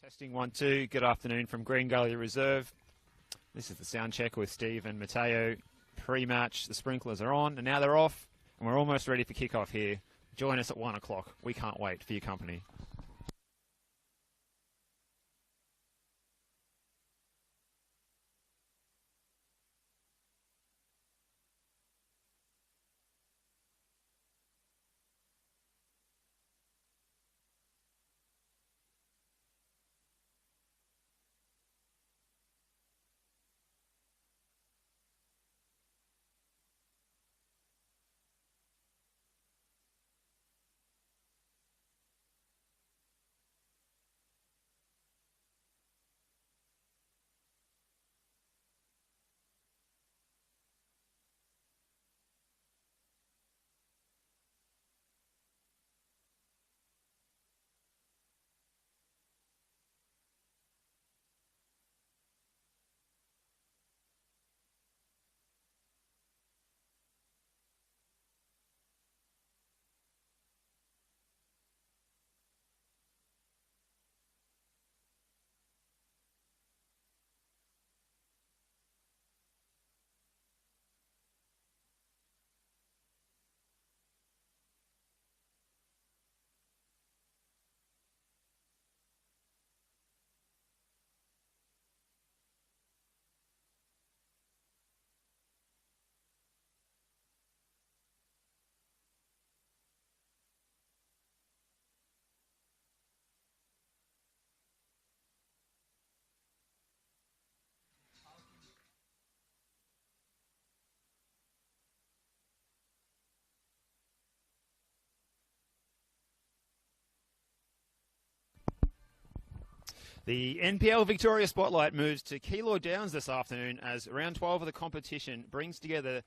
Testing 1, 2. Good afternoon from Green Gully Reserve. This is the sound check with Steve and Matteo. Pre-match, the sprinklers are on and now they're off, and we're almost ready for kickoff here. Join us at 1 o'clock. We can't wait for your company. The NPL Victoria Spotlight moves to Keilor Downs this afternoon as round 12 of the competition brings together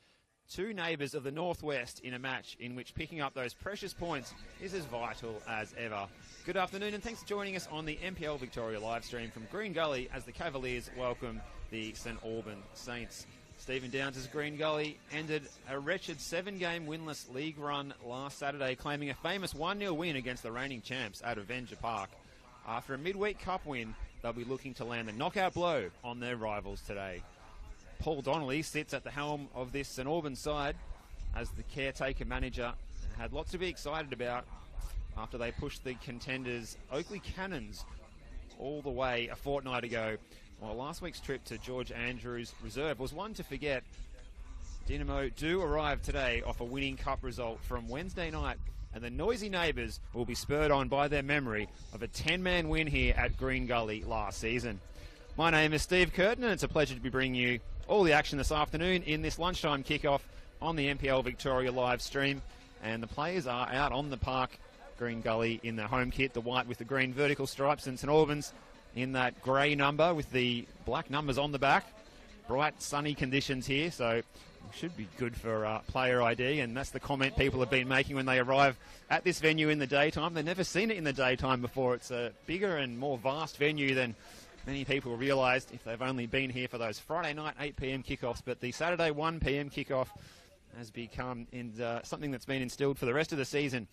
two neighbours of the Northwest in a match in which picking up those precious points is as vital as ever. Good afternoon and thanks for joining us on the NPL Victoria live stream from Green Gully as the Cavaliers welcome the St Albans Saints. Stephen Downs' Green Gully ended a wretched 7-game winless league run last Saturday, claiming a famous 1-0 win against the reigning champs at Avenger Park. After a midweek cup win, they'll be looking to land the knockout blow on their rivals today. Paul Donnelly sits at the helm of this St Albans side as the caretaker manager, had lots to be excited about after they pushed the contenders Oakley Cannons all the way a fortnight ago. While last week's trip to George Andrews Reserve was one to forget, Dynamo do arrive today off a winning cup result from Wednesday night, and the noisy neighbours will be spurred on by their memory of a 10-man win here at Green Gully last season. My name is Steve Curtin, and it's a pleasure to be bringing you all the action this afternoon in this lunchtime kickoff on the NPL Victoria live stream. And the players are out on the park, Green Gully in their home kit, the white with the green vertical stripes, and St Albans in that grey number with the black numbers on the back. Bright, sunny conditions here, so should be good for player ID, and that's the comment people have been making when they arrive at this venue in the daytime. They've never seen it in the daytime before. It's a bigger and more vast venue than many people realised if they've only been here for those Friday night 8 p.m. kickoffs, but the Saturday 1 p.m. kickoff has become something that's been instilled for the rest of the season.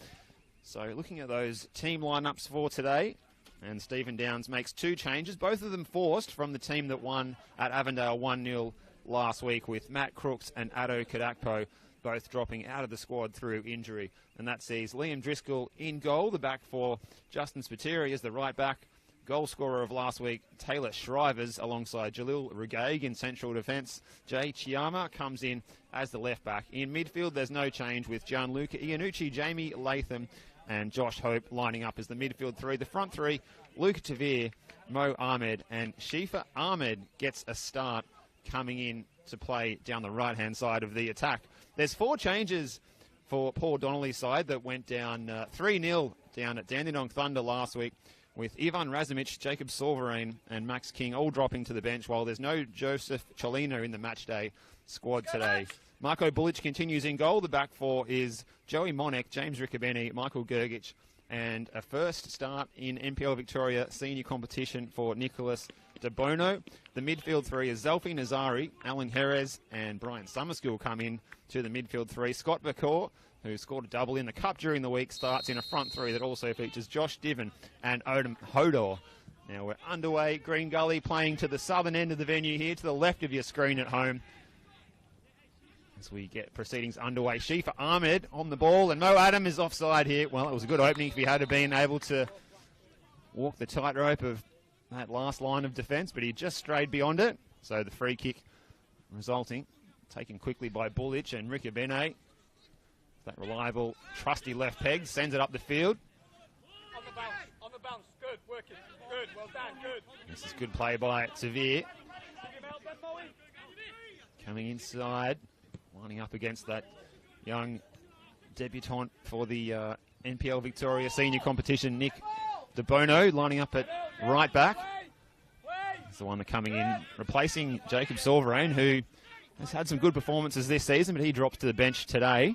So looking at those team lineups for today, and Stephen Downs makes two changes, both of them forced from the team that won at Avondale 1-0 last week, with Matt Crooks and Addo Kadakpo both dropping out of the squad through injury. And that sees Liam Driscoll in goal, the back for Justin Spiteri as the right back. Goal scorer of last week, Taylor Shrivers, alongside Jalil Regaig in central defence. Jay Chiama comes in as the left back. In midfield, there's no change, with Gianluca Iannucci, Jamie Latham and Josh Hope lining up as the midfield three. The front three, Luca Tavir, Mo Ahmed, and Shifa Ahmed gets a start coming in to play down the right-hand side of the attack. There's 4 changes for Paul Donnelly's side that went down 3-0 down at Dandenong Thunder last week, with Ivan Razumich, Jacob Solverine and Max King all dropping to the bench, while there's no Joseph Cholino in the matchday squad today. Marco Bulic continues in goal. The back four is Joey Monek, James Riccobeni, Michael Gergich, and a first start in NPL Victoria senior competition for Nicholas De Bono. The midfield three is Zelfi Nazari, Alan Jerez, and Brian Summerskill come in to the midfield three. Scott Bakor, who scored a double in the cup during the week, starts in a front three that also features Josh Diven and Odom Hodor. Now we're underway. Green Gully playing to the southern end of the venue here, to the left of your screen at home. As we get proceedings underway, Shifa Ahmed on the ball, and Mo Adam is offside here. Well, it was a good opening if he had been able to walk the tightrope of that last line of defence, but he just strayed beyond it. So the free kick resulting, taken quickly by Bullich and Ricabene. That reliable, trusty left peg sends it up the field. On the bounce, good, working, good, well done, good. This is good play by Tavir. Coming inside, lining up against that young debutant for the NPL Victoria Senior Competition, Nick De Bono, lining up at right back. He's the one coming in, replacing Jacob Silverane, who has had some good performances this season, but he drops to the bench today.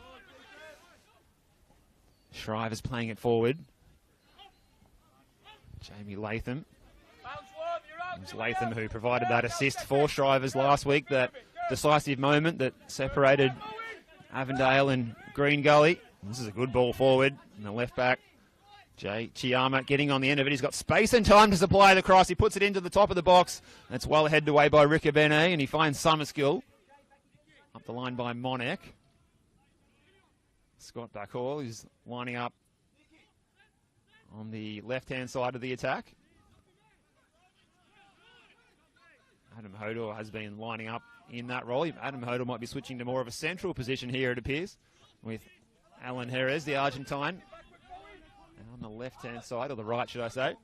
Shriver's playing it forward. Jamie Latham. It was Latham who provided that assist for Shriver's last week, that decisive moment that separated Avondale and Green Gully. This is a good ball forward. And the left back, Jay Chiama, getting on the end of it. He's got space and time to supply the cross. He puts it into the top of the box. That's well headed away by Ricabene, and he finds Summerskill. Up the line by Monek. Scott Backhall is lining up on the left-hand side of the attack. Adam Hodor has been lining up in that role. Adam Hodor might be switching to more of a central position here, it appears, with Alan Jerez, the Argentine, on the left-hand side, or the right, should I say.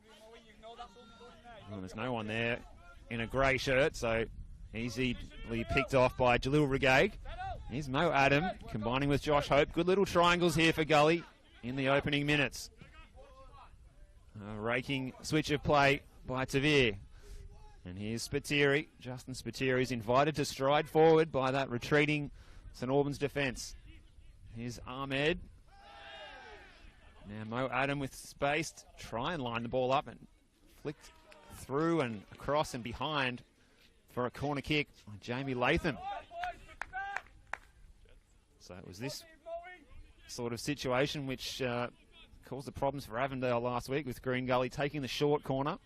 Well, there's no one there in a grey shirt, so easily picked off by Jalil Regaig. Here's Mo Adam combining with Josh Hope. Good little triangles here for Gully in the opening minutes. Raking switch of play by Tavir. And here's Spiteri. Justin Spiteri is invited to stride forward by that retreating St Albans defence. Here's Ahmed. Now Mo Adam with space. Try and line the ball up and flicked through and across and behind for a corner kick by Jamie Latham. So it was this sort of situation which caused the problems for Avondale last week, with Green Gully taking the short corner.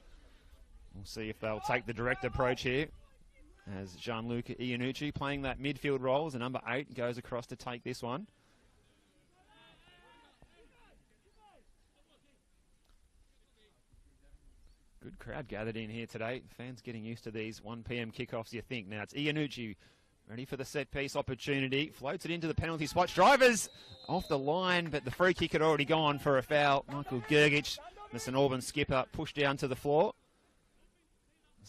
We'll see if they'll take the direct approach here, as Gianluca Iannucci playing that midfield role as a number 8 goes across to take this one. Good crowd gathered in here today. Fans getting used to these 1 p.m. kickoffs, you think. Now it's Iannucci ready for the set-piece opportunity. Floats it into the penalty spot. Drivers off the line, but the free kick had already gone for a foul. Michael Gergic, the St Albans skipper, pushed down to the floor.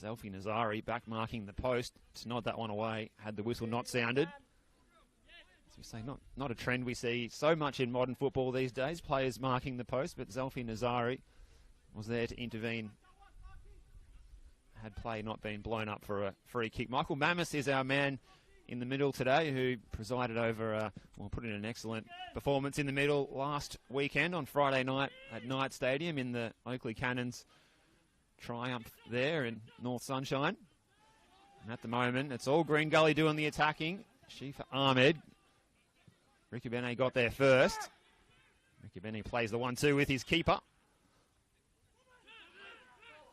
Zelfi Nazari back marking the post to nod that one away, had the whistle not sounded. As we say, not a trend we see so much in modern football these days, players marking the post, but Zelfi Nazari was there to intervene. Had play not been blown up for a free kick. Michael Mammis is our man in the middle today, who presided over, put in an excellent performance in the middle last weekend on Friday night at Knight Stadium in the Oakley Cannons triumph there in North Sunshine. And at the moment, it's all Green Gully doing the attacking. Shifa Ahmed. Ricabene got there first. Ricabene plays the 1-2 with his keeper.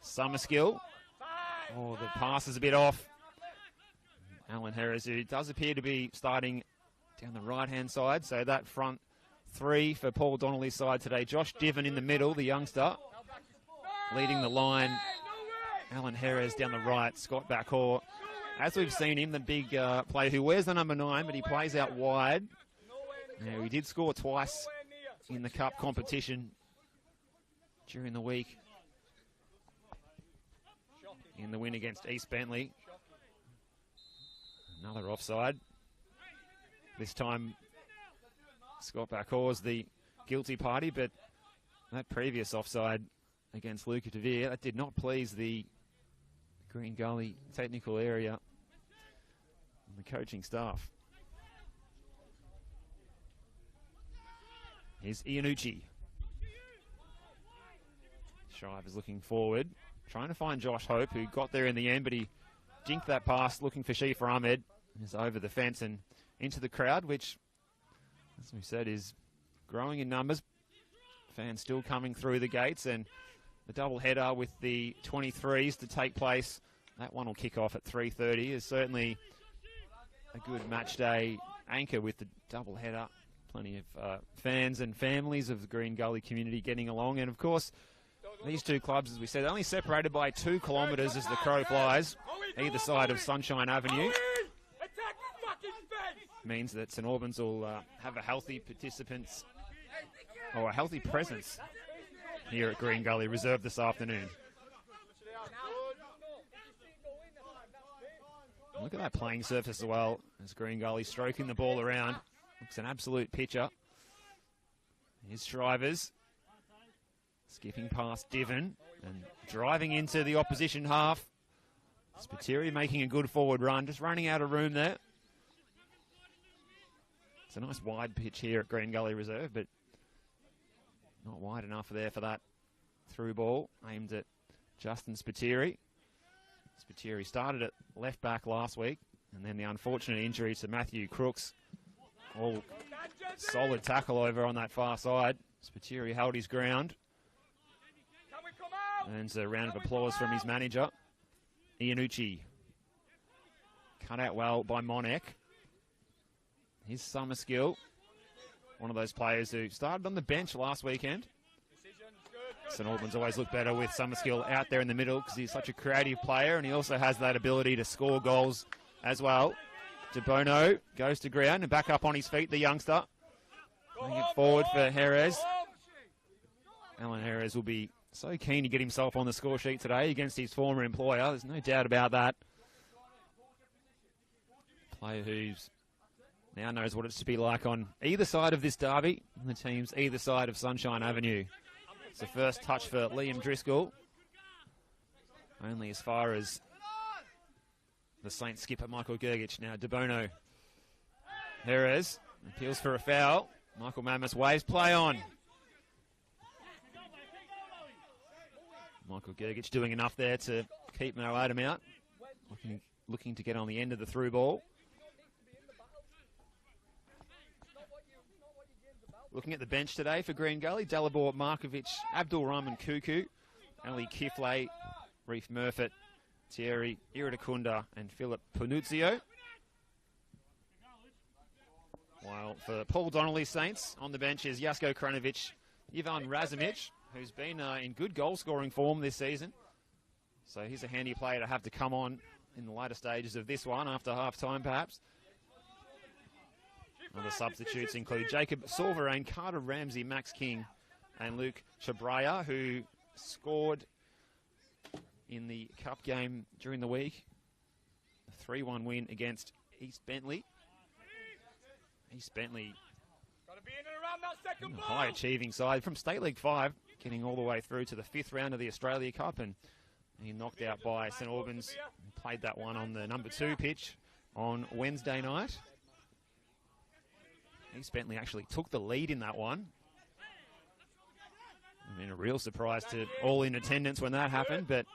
Summerskill. Oh, the pass is a bit off. Alan Harris, who does appear to be starting down the right-hand side. So that front 3 for Paul Donnelly's side today. Josh Diven in the middle, the youngster, leading the line. Alan Harris down the right. Scott Backhall, as we've seen him, the big player who wears the number 9, but he plays out wide. Now, he did score twice in the cup competition during the week in the win against East Bentley. Another offside. This time, Scott Backhall's the guilty party, but that previous offside against Luca Tavir, that did not please the Green Gully technical area and the coaching staff. Here's Iannucci. Shriver's looking forward, trying to find Josh Hope, who got there in the end, but he jinked that pass, looking for Shifa Ahmed. Is over the fence and into the crowd, which, as we said, is growing in numbers. Fans still coming through the gates, and the double header with the 23s to take place. That one will kick off at 3:30. Is certainly a good match day anchor with the double header. Plenty of fans and families of the Green Gully community getting along. And, of course, these two clubs, as we said, only separated by 2 kilometres as the crow flies, either side of Sunshine Avenue. Means that St Albans will have a healthy participants, or a healthy presence here at Green Gully Reserve this afternoon. Look at that playing surface as well, as Green Gully stroking the ball around. Looks an absolute pitcher. Here's Shrivers, skipping past Diven and driving into the opposition half. Spiteri making a good forward run, just running out of room there. It's a nice wide pitch here at Green Gully Reserve, but not wide enough there for that through ball aimed at Justin Spiteri. Spiteri started at left back last week, and then the unfortunate injury to Matthew Crooks. All solid tackle over on that far side. Spiteri held his ground. And a round of applause from his manager, Iannucci. Cut out well by Monek. His summer skill. One of those players who started on the bench last weekend. St Albans always look better with Summerskill out there in the middle because he's such a creative player, and he also has that ability to score goals as well. De Bono goes to ground and back up on his feet, the youngster. Bring it forward for Jerez. Alan Jerez will be so keen to get himself on the score sheet today against his former employer. There's no doubt about that. Player who's now knows what it's to be like on either side of this derby, and the teams either side of Sunshine Avenue. It's the first touch for Liam Driscoll. Only as far as the Saints skipper Michael Gergich. Now De Bono. Jerez appeals for a foul. Michael Mammas waves play on. Michael Gergich doing enough there to keep Mo Adam out. Looking to get on the end of the through ball. Looking at the bench today for Green Gully, Dalibor Markovic, Abdul Rahman Kuku, Ali Kifle, Reef Murfitt, Thierry Iridakunda and Philip Punuzio. While for Paul Donnelly's Saints, on the bench is Jasko Kranovic, Ivan Razimic, who's been in good goal-scoring form this season. So he's a handy player to have to come on in the later stages of this one, after half-time perhaps. Other substitutes include Jacob Silverane, Carter Ramsey, Max King, and Luke Chabraya, who scored in the cup game during the week. A 3-1 win against East Bentley. East Bentley, a high-achieving side from State League 5, getting all the way through to the 5th round of the Australia Cup, and he knocked out by St Albans. Played that one on the number 2 pitch on Wednesday night. East Bentley actually took the lead in that one. I mean, a real surprise to all in attendance when that happened, but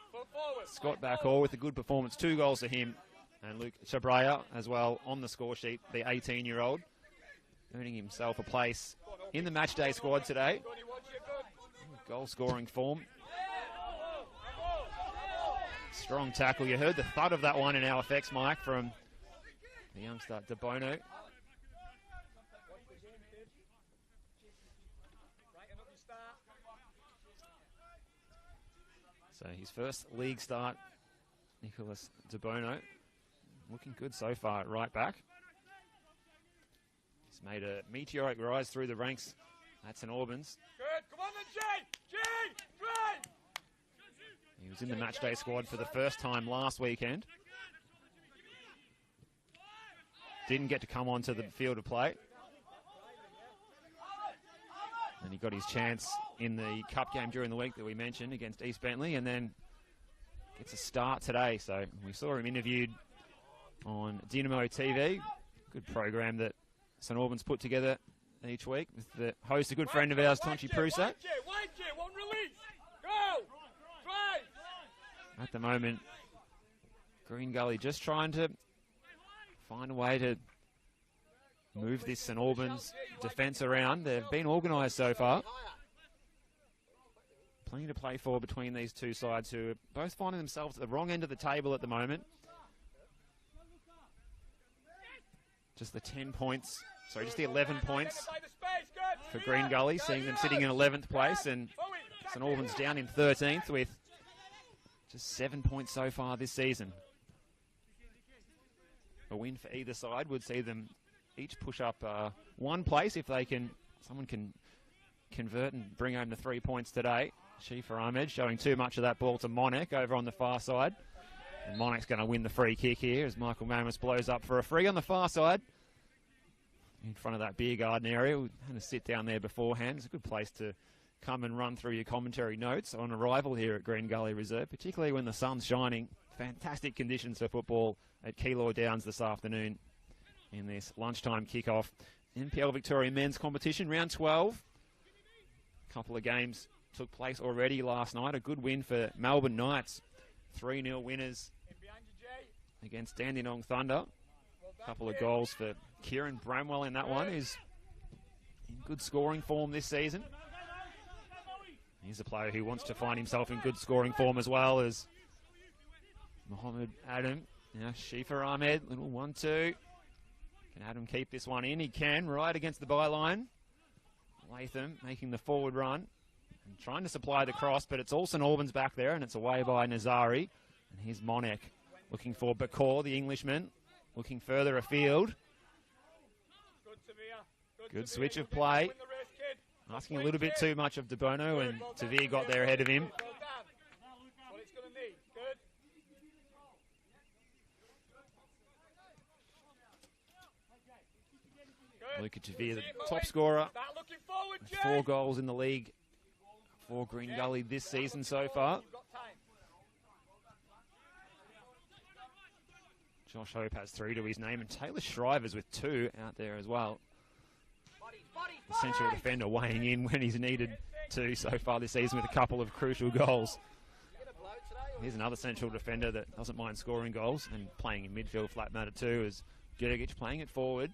Scott Backhall with a good performance, 2 goals to him, and Luke Chabraya as well on the score sheet, the 18-year-old, earning himself a place in the matchday squad today. Goal-scoring form. Strong tackle. You heard the thud of that one in our effects, Mike, from the youngster De Bono. So his first league start, Nicholas De Bono, looking good so far at right back. He's made a meteoric rise through the ranks at St Albans. Good, come on then, Jay! Right! He was in the matchday squad for the first time last weekend. Didn't get to come onto the field of play. And he got his chance in the cup game during the week that we mentioned against East Bentley, and then gets a start today. So we saw him interviewed on Dynamo TV. Good program that St Albans put together each week with the host, a good friend of ours, Tonchi Prusa. At the moment, Green Gully just trying to find a way to move this St Albans defence around. They've been organised so far. Plenty to play for between these two sides who are both finding themselves at the wrong end of the table at the moment. Just the 10 points, sorry, just the 11 points for Green Gully, seeing them sitting in 11th place, and St Albans down in 13th with just 7 points so far this season. A win for either side would see them each push up 1 place if they can. Someone can convert and bring home the 3 points today. Shifa Ahmed showing too much of that ball to Monek over on the far side. And Monek's going to win the free kick here as Michael Mamus blows up for a free on the far side. In front of that beer garden area. We had to sit down there beforehand. It's a good place to come and run through your commentary notes on arrival here at Green Gully Reserve, particularly when the sun's shining. Fantastic conditions for football at Keilor Downs this afternoon in this lunchtime kickoff. NPL Victoria men's competition, round 12. A couple of games took place already last night. A good win for Melbourne Knights. 3-0 winners against Dandenong Thunder. A couple of goals for Kieran Bramwell in that one, who's in good scoring form this season. He's a player who wants to find himself in good scoring form as well as Mohammed Adam. Now Shifa Ahmed, little 1-2. Can Adam keep this one in? He can, right against the byline. Latham making the forward run and trying to supply the cross, but it's all St Albans back there, and it's away by Nazari. And here's Monek looking for Bakor, the Englishman, looking further afield. Good switch of play. Asking a little bit too much of De Bono, and Tavir got there ahead of him. Luca Tavir, the top scorer, with 4 goals in the league for Green Gully this season so far. Josh Hope has 3 to his name, and Taylor Shrivers with 2 out there as well. The central defender weighing in when he's needed to so far this season with a couple of crucial goals. Here's another central defender that doesn't mind scoring goals and playing in midfield flat matter too, as Gergic playing it forward.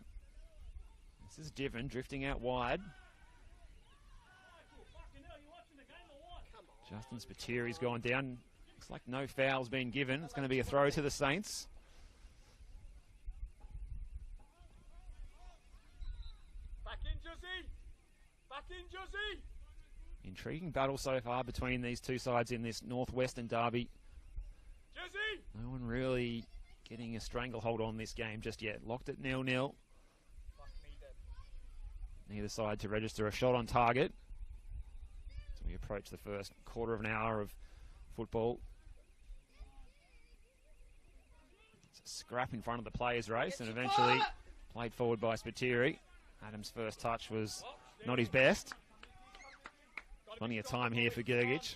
This is Divin drifting out wide. Justin Spiteri's gone down. Looks like no foul's been given. It's going to be a throw to the Saints. Back in, Josie. Back in, Josie. Intriguing battle so far between these two sides in this Northwestern derby. Josie. No one really getting a stranglehold on this game just yet. Locked at 0-0. Neither side to register a shot on target. So we approach the first quarter of an hour of football. It's a scrap in front of the players' race, and eventually played forward by Spiteri. Adam's first touch was not his best. Plenty of time here for Gergic.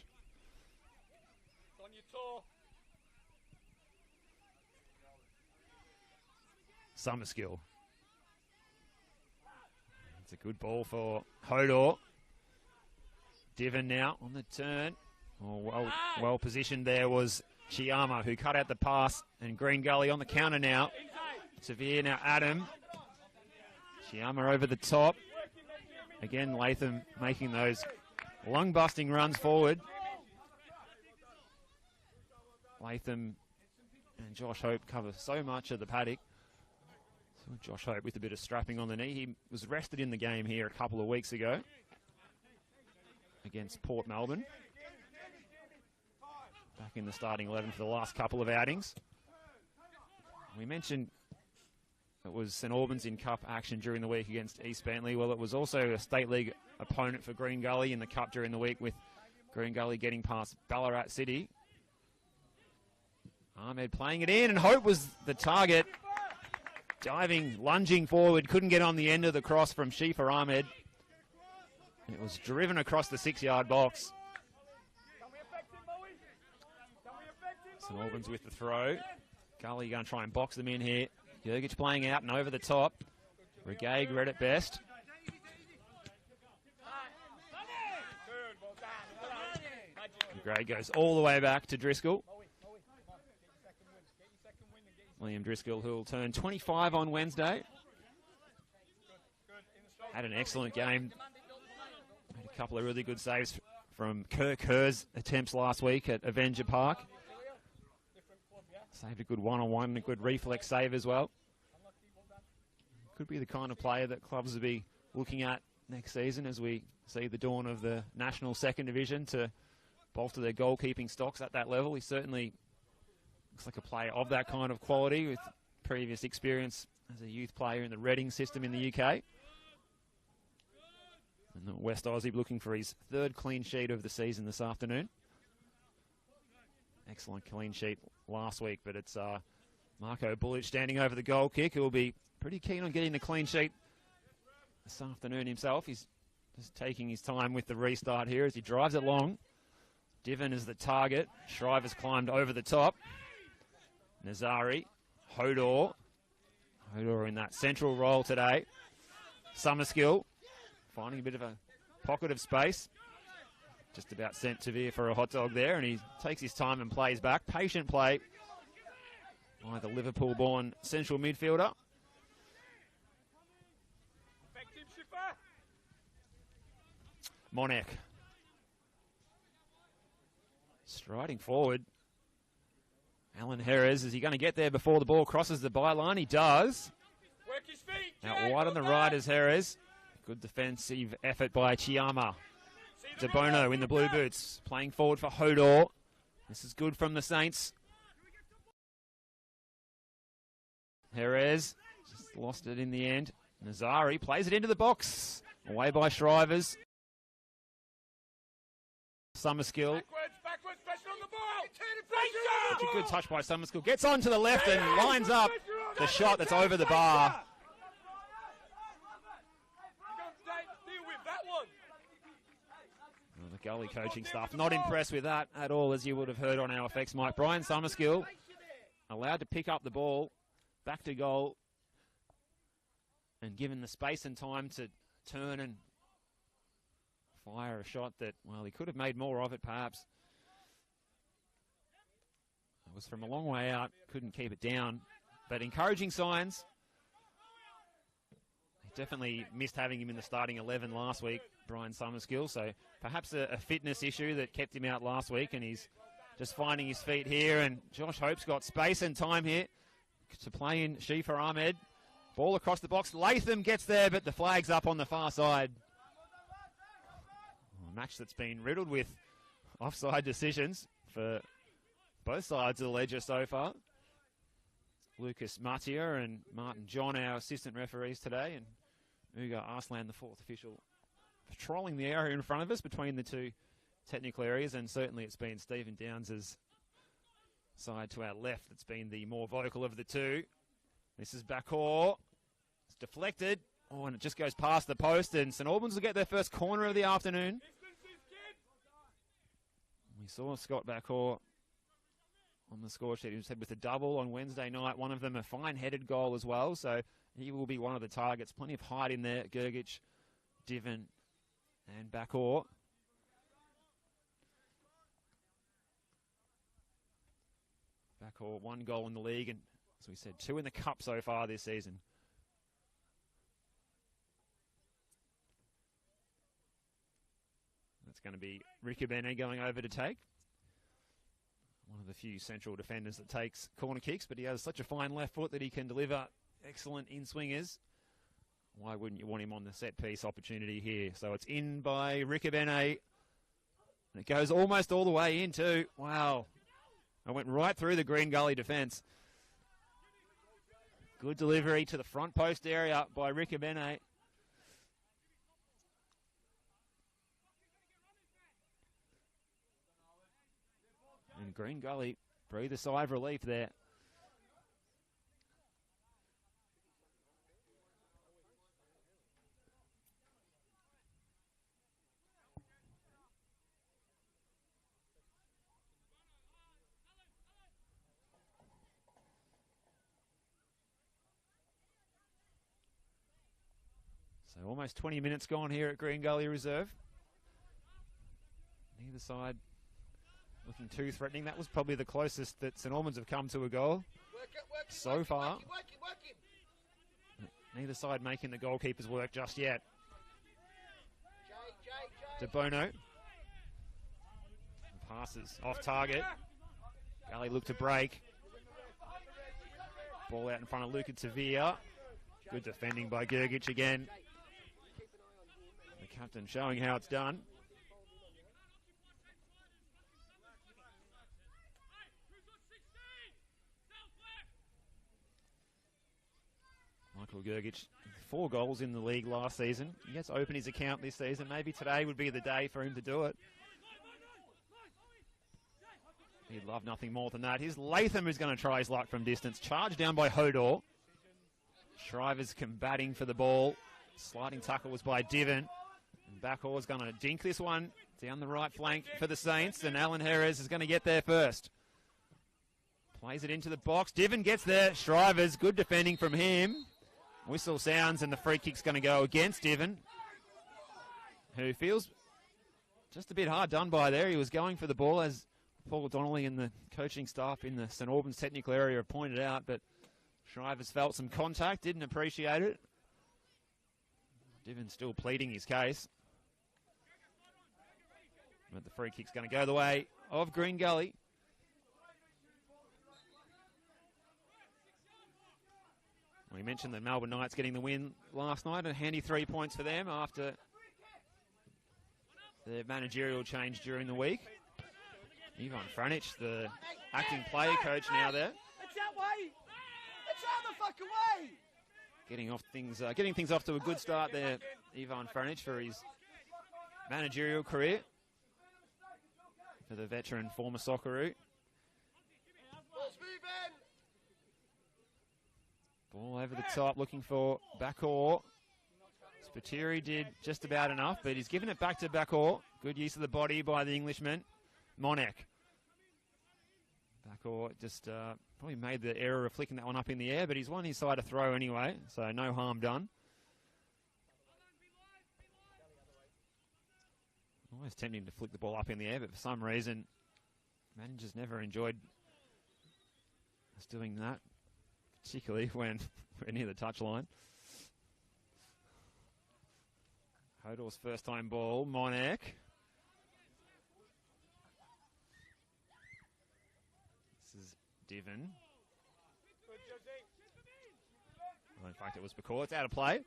Summerskill. It's a good ball for Hodor. Divin now on the turn. Oh, well positioned there was Chiama, who cut out the pass, and Green Gully on the counter now. Severe now Adam. Chiama over the top. Again, Latham making those lung-busting runs forward. Latham and Josh Hope cover so much of the paddock. So Josh Hope with a bit of strapping on the knee. He was rested in the game here a couple of weeks ago against Port Melbourne. Back in the starting 11 for the last couple of outings. We mentioned it was St Albans in Cup action during the week against East Bentley. Well, it was also a State League opponent for Green Gully in the Cup during the week, with Green Gully getting past Ballarat City. Ahmed playing it in, and Hope was the target. Diving, lunging forward, couldn't get on the end of the cross from Shifa Ahmed. It was driven across the 6-yard box. St Albans with the throw. Gully going to try and box them in here. Gergic playing out and over the top. Regaig read it best. Regaig goes all the way back to Driscoll. William Driscoll, who will turn 25 on Wednesday. Had an excellent game. Made a couple of really good saves from Kirk Kerr's attempts last week at Avenger Park. Saved a good one-on-one and a good reflex save as well. Could be the kind of player that clubs will be looking at next season as we see the dawn of the National Second Division to bolster their goalkeeping stocks at that level. He certainly looks like a player of that kind of quality with previous experience as a youth player in the Reading system in the UK. And the West Aussie looking for his third clean sheet of the season this afternoon. Excellent clean sheet last week, but it's Marco Bullich standing over the goal kick, who will be pretty keen on getting the clean sheet this afternoon himself. He's just taking his time with the restart here as he drives it long. Diven is the target. Shriver's climbed over the top. Nazari, Hodor in that central role today. Summerskill finding a bit of a pocket of space. Just about sent Tavir for a hot dog there, and he takes his time and plays back. Patient play by the Liverpool-born central midfielder. Monek striding forward. Alan Jerez, is he going to get there before the ball crosses the byline? He does. Work his feet. Out wide on the right is Jerez. Good defensive effort by Chiama. De Bono in the blue boots, playing forward for Hodor. This is good from the Saints. Jerez just lost it in the end. Nazari plays it into the box. Away by Shrivers. Summerskill. Backwards, pressure on the ball. Such a good touch by Summerskill. Gets on to the left and lines up the shot that's over the bar. Deal with that one. Well, the Gully coaching staff not impressed with that at all, as you would have heard on our effects, Mike. Brian Summerskill allowed to pick up the ball, back to goal, and given the space and time to turn and fire a shot that, well, he could have made more of it, perhaps. It was from a long way out, couldn't keep it down. But encouraging signs. He definitely missed having him in the starting 11 last week, Brian Summerskill. So perhaps a fitness issue that kept him out last week, and he's just finding his feet here. And Josh Hope's got space and time here to play in Shifa Ahmed. Ball across the box. Latham gets there, but the flag's up on the far side. A match that's been riddled with offside decisions for both sides of the ledger so far. Lucas Matia and Martin John, our assistant referees today, and Ugo Arslan, the fourth official, patrolling the area in front of us between the two technical areas, and certainly it's been Stephen Downs' side to our left that's been the more vocal of the two. This is Bakor. It's deflected. Oh, and it just goes past the post, and St Albans will get their first corner of the afternoon. We saw Scott Bakor on the score sheet. He was with a double on Wednesday night. One of them a fine-headed goal as well, so he will be one of the targets. Plenty of height in there. Gergic, Diven, and Bakor. Bakor, one goal in the league, and as we said, 2 in the cup so far this season. That's going to be Ricabene going over to take. One of the few central defenders that takes corner kicks, but he has such a fine left foot that he can deliver excellent in-swingers. Why wouldn't you want him on the set-piece opportunity here? So it's in by Ricabene. And it goes almost all the way in too. Wow. I went right through the Green Gully defence. Good delivery to the front post area by Ricabene. And Green Gully breathe a sigh of relief there. So almost 20 minutes gone here at Green Gully Reserve. Neither side looking too threatening. That was probably the closest that St Albans have come to a goal so far. Neither side making the goalkeepers work just yet. De Bono. Passes off target. Gully looked to break. Ball out in front of Luca Tavia. Good defending by Gergic again. The captain showing how it's done. Michael Gergic, 4 goals in the league last season. He gets to open his account this season. Maybe today would be the day for him to do it. He'd love nothing more than that. Here's Latham, who's going to try his luck from distance. Charged down by Hodor. Shriver's combating for the ball. Sliding tackle was by Diven. And Backhaw's going to dink this one down the right flank for the Saints. And Alan Jerez is going to get there first. Plays it into the box. Diven gets there. Shriver's good defending from him. Whistle sounds and the free kick's going to go against Diven, who feels just a bit hard done by there. He was going for the ball, as Paul Donnelly and the coaching staff in the St Albans technical area have pointed out, but Shriver's felt some contact, didn't appreciate it. Diven still pleading his case. But the free kick's going to go the way of Green Gully. We mentioned the Melbourne Knights getting the win last night, a handy 3 points for them after the managerial change during the week. Ivan Franic, the acting player coach now there. It's that way! It's out the fucking way! Getting things off to a good start there, Ivan Franic, for his managerial career. For the veteran former Socceroo. Ball over the top, looking for Backhaw. Spiteri did just about enough, but he's given it back to Backhaw. Good use of the body by the Englishman, Monek. Backhaw just probably made the error of flicking that one up in the air, but he's won his side to throw anyway, so no harm done. Always tempting to flick the ball up in the air, but for some reason, managers never enjoyed us doing that. Particularly when we're near the touchline. Hodor's first time ball, Monek. This is Diven. Well, in fact, it was Bacour. It's out of play.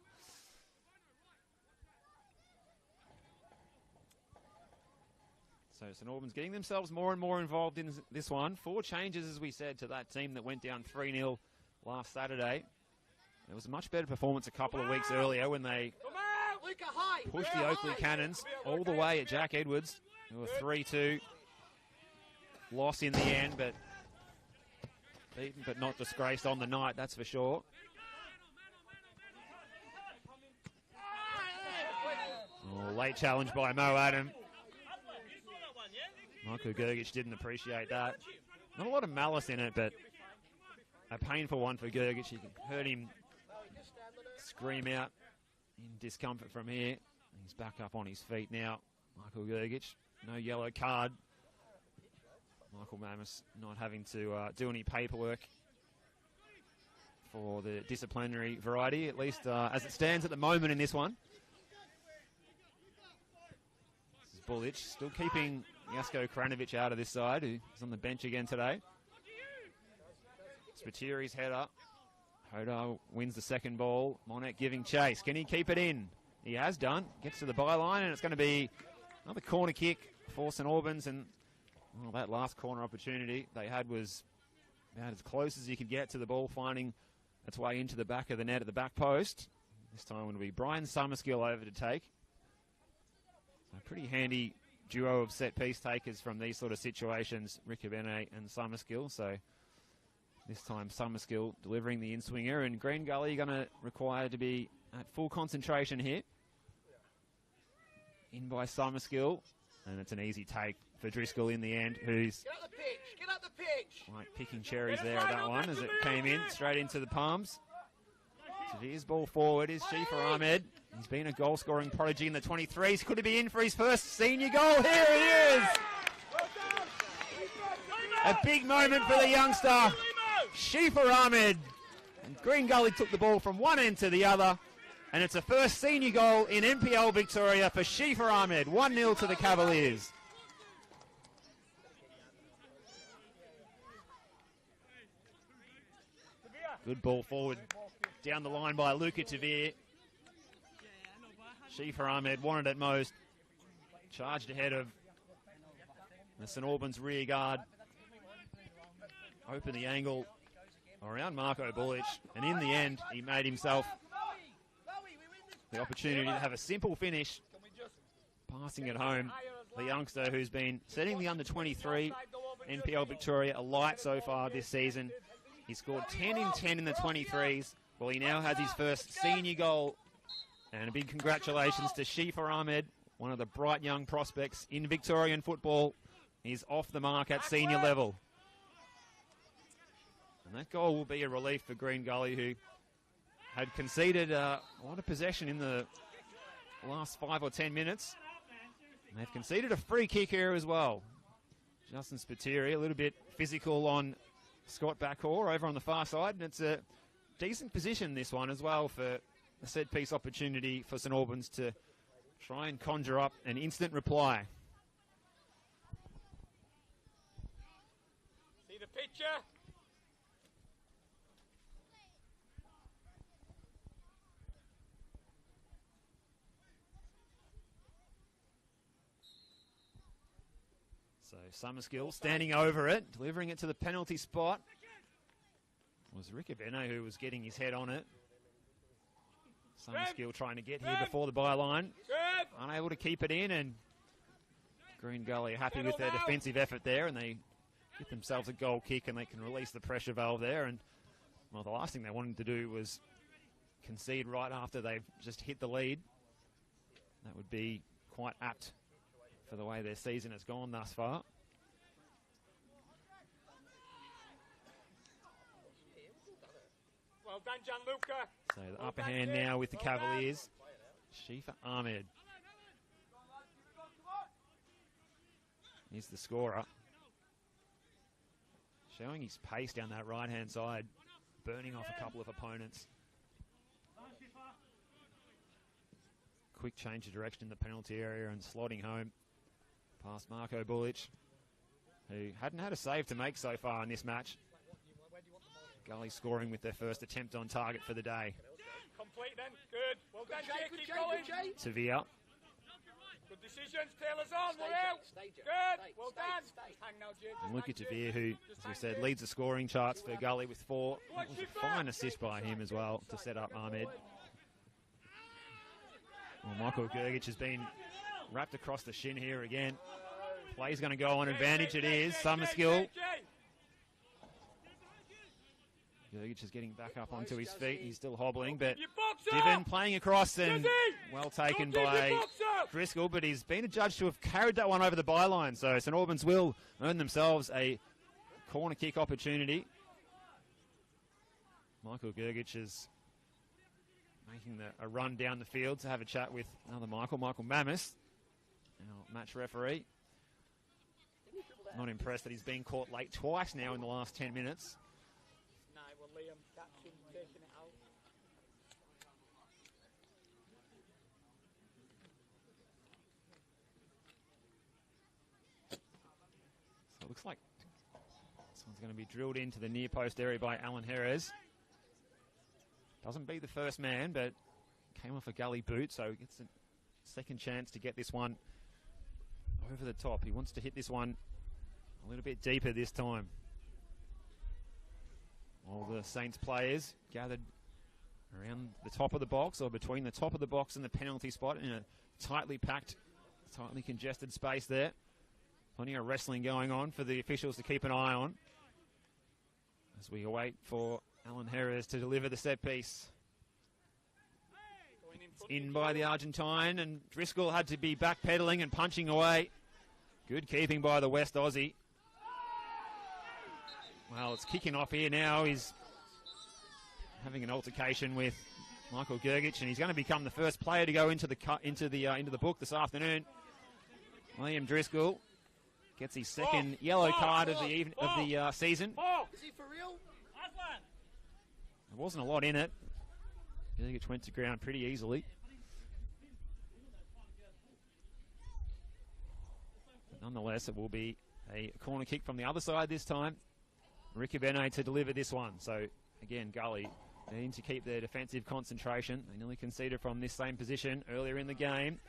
So St Albans getting themselves more and more involved in this one. 4 changes, as we said, to that team that went down 3-0 last Saturday. It was a much better performance a couple of weeks earlier when they pushed the Oakley Cannons all the way at Jack Edwards. It was 3-2 loss in the end, but beaten but not disgraced on the night, that's for sure. Oh, late challenge by Mo Adam. Michael Gergic didn't appreciate that. Not a lot of malice in it, but a painful one for Gergic. You heard him scream out in discomfort from here. He's back up on his feet now. Michael Gergic, no yellow card. Michael Mamus not having to do any paperwork for the disciplinary variety, at least as it stands at the moment in this one. This is Bullich, still keeping Jasko Kranovic out of this side, who's on the bench again today. Spitiri's header. Hodor wins the second ball. Monek giving chase. Can he keep it in? He has done. Gets to the byline, and it's going to be another corner kick for St Albans. And well, that last corner opportunity they had was about as close as you could get to the ball finding its way into the back of the net at the back post. This time it'll be Brian Summerskill over to take. So a pretty handy duo of set-piece takers from these sort of situations, Riccobene and Summerskill. So this time Summerskill delivering the in-swinger, and Green Gully going to require to be at full concentration here. In by Summerskill, and it's an easy take for Driscoll in the end, who's Get up the pitch! Get up the pitch! like picking cherries there at that one as it came in straight into the palms. Tavir's ball forward is Shifa Ahmed. He's been a goal-scoring prodigy in the 23s. Could he be in for his first senior goal? Here he is! A big moment for the youngster, Shifa Ahmed. And Green Gully took the ball from one end to the other. And it's a first senior goal in NPL Victoria for Shifa Ahmed. 1-0 to the Cavaliers. Good ball forward down the line by Luca Tavir. Shifa Ahmed wanted it most. Charged ahead of the St Albans rear guard. Opened the angle around Marco Bulic, and in the end, he made himself the opportunity to have a simple finish, passing it home. The youngster who's been setting the under-23 NPL Victoria alight so far this season. He scored 10 in 10 in the 23s. Well, he now has his first senior goal. And a big congratulations to Shifa Ahmed, one of the bright young prospects in Victorian football. He's off the mark at senior level. And that goal will be a relief for Green Gully, who had conceded a lot of possession in the last 5 or 10 minutes. And they've conceded a free kick here as well. Justin Spiteri, a little bit physical on Scott Backhor over on the far side. And it's a decent position, this one, as well, for a set-piece opportunity for St Albans to try and conjure up an instant reply. See the picture? So Summerskill standing over it, delivering it to the penalty spot. It was Riccobene who was getting his head on it. Summerskill trying to get here before the byline. Unable to keep it in, and Green Gully are happy with their defensive effort there, and they get themselves a goal kick and they can release the pressure valve there. And well, the last thing they wanted to do was concede right after they've just hit the lead. That would be quite apt for the way their season has gone thus far. Well done, Gianluca. So the upper hand now with the Cavaliers. Shifa Ahmed. He's the scorer. Showing his pace down that right-hand side. Burning off a couple of opponents. Quick change of direction in the penalty area and slotting home past Marco Bulic, who hadn't had a save to make so far in this match. Gully scoring with their first attempt on target for the day. Complete then. Good. Well done, Jay. Keep going. Tavia. Good decisions. Taylor's on. We're out. Good. Well done. Hang now, Jay. And look at Tavia, who, as we said, leads the scoring charts for Gully with 4. That was a fine assist by him as well to set up Ahmed. Well, Michael Gergic has been wrapped across the shin here again. Play's going to go on advantage. It is. Summerskill. Gergic is getting back up onto his feet. He's still hobbling, but Given playing across and well taken by Driscoll, but he's been adjudged to have carried that one over the byline. So St Albans will earn themselves a corner kick opportunity. Michael Gergic is making a run down the field to have a chat with another Michael Mammis, our match referee. Not impressed that he's been caught late twice now in the last 10 minutes. No, well, Liam, that's him taking it out. So it looks like this one's going to be drilled into the near post area by Alan Jerez. Doesn't beat the first man, but came off a Gully boot, so gets a second chance to get this one over the top. He wants to hit this one a little bit deeper this time. All the Saints players gathered around the top of the box, or between the top of the box and the penalty spot, in a tightly packed, tightly congested space there. Plenty of wrestling going on for the officials to keep an eye on as we await for Alan Jerez to deliver the set piece. It's in by the Argentine, and Driscoll had to be backpedaling and punching away. Good keeping by the West Aussie. Well, it's kicking off here now. He's having an altercation with Michael Gergic, and he's going to become the first player to go into the book this afternoon. Liam Driscoll gets his second yellow card of the season. Is he for real? There wasn't a lot in it. Gergic went to ground pretty easily. But nonetheless, it will be a corner kick from the other side this time. Riccobene to deliver this one. So again, Gully needing to keep their defensive concentration. They nearly conceded from this same position earlier in the game.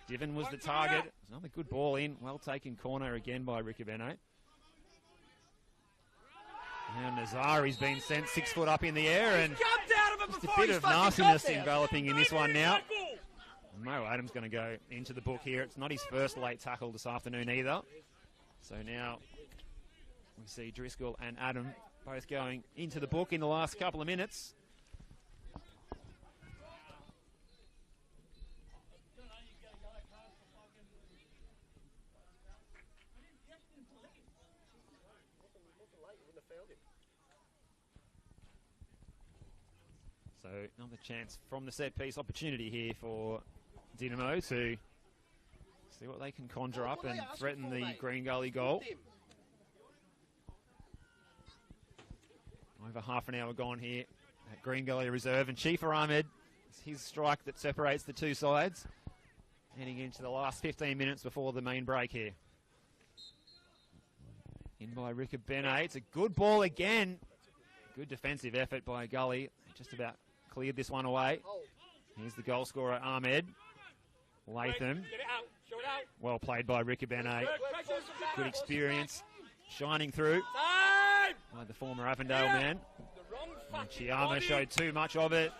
Divin was the target. It was another good ball in. Well taken corner again by Ricabene. Now Nazari's been sent 6 foot up in the air, and just a bit of nastiness enveloping in this one now. Mo Adams going to go into the book here. It's not his first late tackle this afternoon either. So now we see Driscoll and Adam both going into the book in the last couple of minutes. So another chance from the set piece opportunity here for Dynamo to see what they can conjure up and threaten the Green Gully goal. Over half an hour gone here at Green Gully Reserve, and Chifa Ahmed, it's his strike that separates the two sides, heading into the last 15 minutes before the main break here. In by Ricabene, it's a good ball again. Good defensive effort by Gully, just about cleared this one away. Here's the goal scorer, Ahmed. Latham. Well played by Ricabene. Good experience. Shining through by the former Avondale man. And Chiama showed too much of it.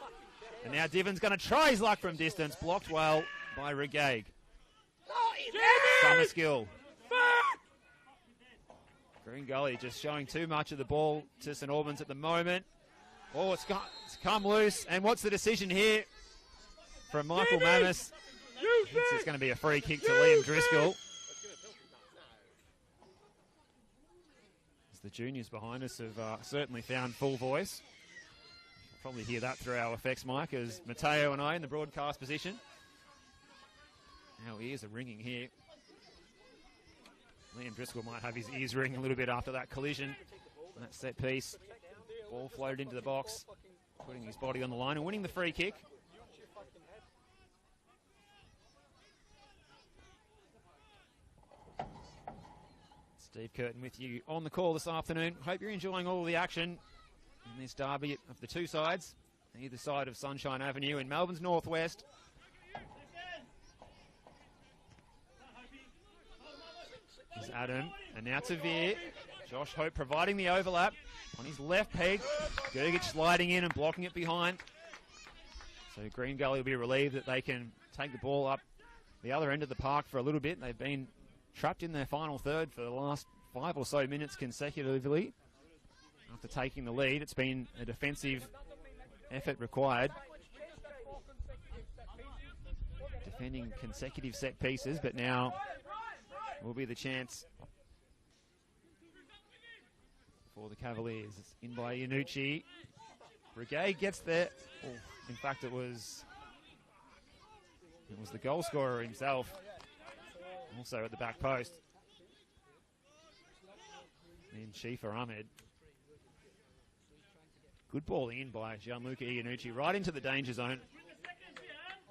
And now Divin's going to try his luck from distance. Blocked well by Regaig. Summer skill. Green Gully just showing too much of the ball to St Albans at the moment. Oh, it's come loose. And what's the decision here from Michael Mammis? It's going to be a free kick to Liam Driscoll. As the juniors behind us have certainly found full voice. You'll probably hear that through our effects mic as Mateo and I in the broadcast position. Our ears are ringing here. Liam Driscoll might have his ears ring a little bit after that collision. That set piece. Ball floated into the box, putting his body on the line and winning the free kick. Steve Curtin with you on the call this afternoon. Hope you're enjoying all of the action in this derby of the two sides, either side of Sunshine Avenue in Melbourne's northwest. Here's Adam, and now to Veer. Josh Hope providing the overlap on his left peg. Gergic sliding in and blocking it behind. So Green Gully will be relieved that they can take the ball up the other end of the park for a little bit. They've been trapped in their final third for the last 5 or so minutes consecutively. After taking the lead, it's been a defensive effort required. Defending consecutive set pieces, but now will be the chance for the Cavaliers. It's in by Iannucci. Brigade gets there. Oh, in fact, it was the goal scorer himself, also at the back post. And Chifa Ahmed. Good ball in by Gianluca Iannucci, right into the danger zone.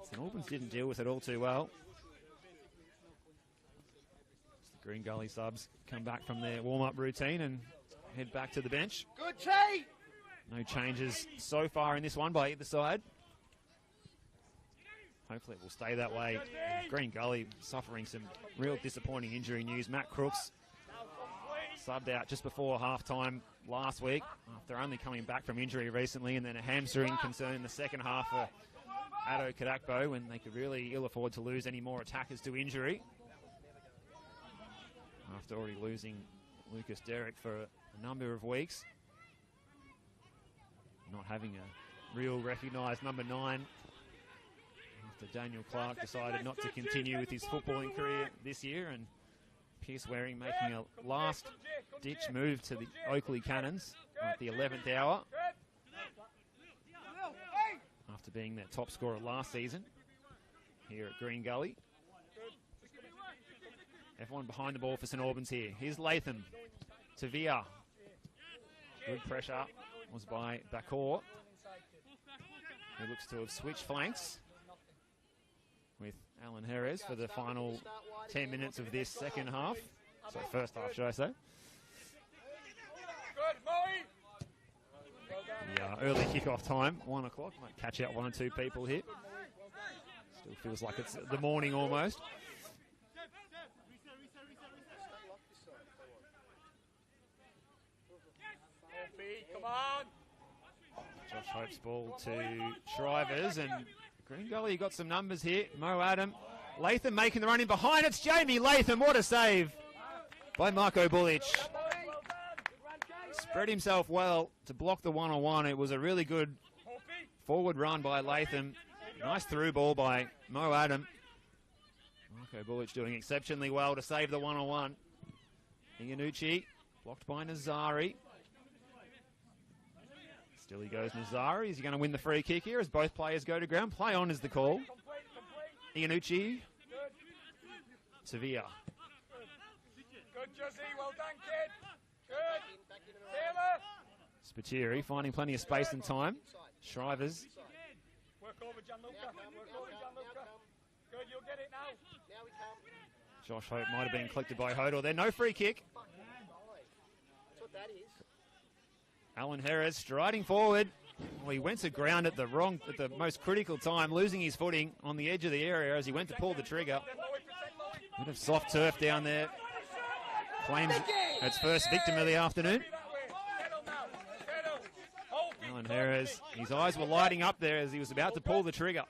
St Albans didn't deal with it all too well. The Green Gully subs come back from their warm-up routine and head back to the bench. Good tee! No changes so far in this one by either side. Hopefully it will stay that way. Green Gully suffering some real disappointing injury news. Matt Crooks subbed out just before half-time last week after only coming back from injury recently, and then a hamstring concern in the second half for Addo Kadakbo when they could really ill afford to lose any more attackers to injury. After already losing Lucas Derrick for a number of weeks. Not having a real recognised number 9 after Daniel Clark decided not to continue with his footballing career this year, and Pierce Waring making a last-ditch move to the Oakley Cannons at the 11th hour after being their top scorer last season here at Green Gully. Everyone behind the ball for St Albans here. Here's Latham to Via. Good pressure was by Bakor, who looks to have switched flanks with Alan Jerez for the final 10 minutes of this second half. So first half, should I say. The early kickoff time, 1 o'clock. Might catch out 1 or 2 people here. Still feels like it's the morning almost. Come on. Josh Hope's ball to Shrivers, and Green Gully got some numbers here. Mo Adam. Latham making the run in behind. It's Jamie Latham. What a save by Marco Bulic. Spread himself well to block the one-on-one. It was a really good forward run by Latham. Nice through ball by Mo Adam. Marco Bulic doing exceptionally well to save the one-on-one. Iannucci blocked by Nazari. Still he goes Nazari. Is he going to win the free kick here as both players go to ground? Play on is the call. Iannucci. Sevilla. Good, Josie. Well done, kid. Good. Taylor. Spiteri finding plenty of space and time. Shrivers. Work over Gianluca. Good, you'll get it now. Josh Hope might have been collected by Hodor there. No free kick. That's what that is. Alan Harris striding forward. Well, he went to ground at the most critical time, losing his footing on the edge of the area as he went to pull the trigger. Bit of soft turf down there. Claims its first victim of the afternoon. Alan Harris, his eyes were lighting up there as he was about to pull the trigger.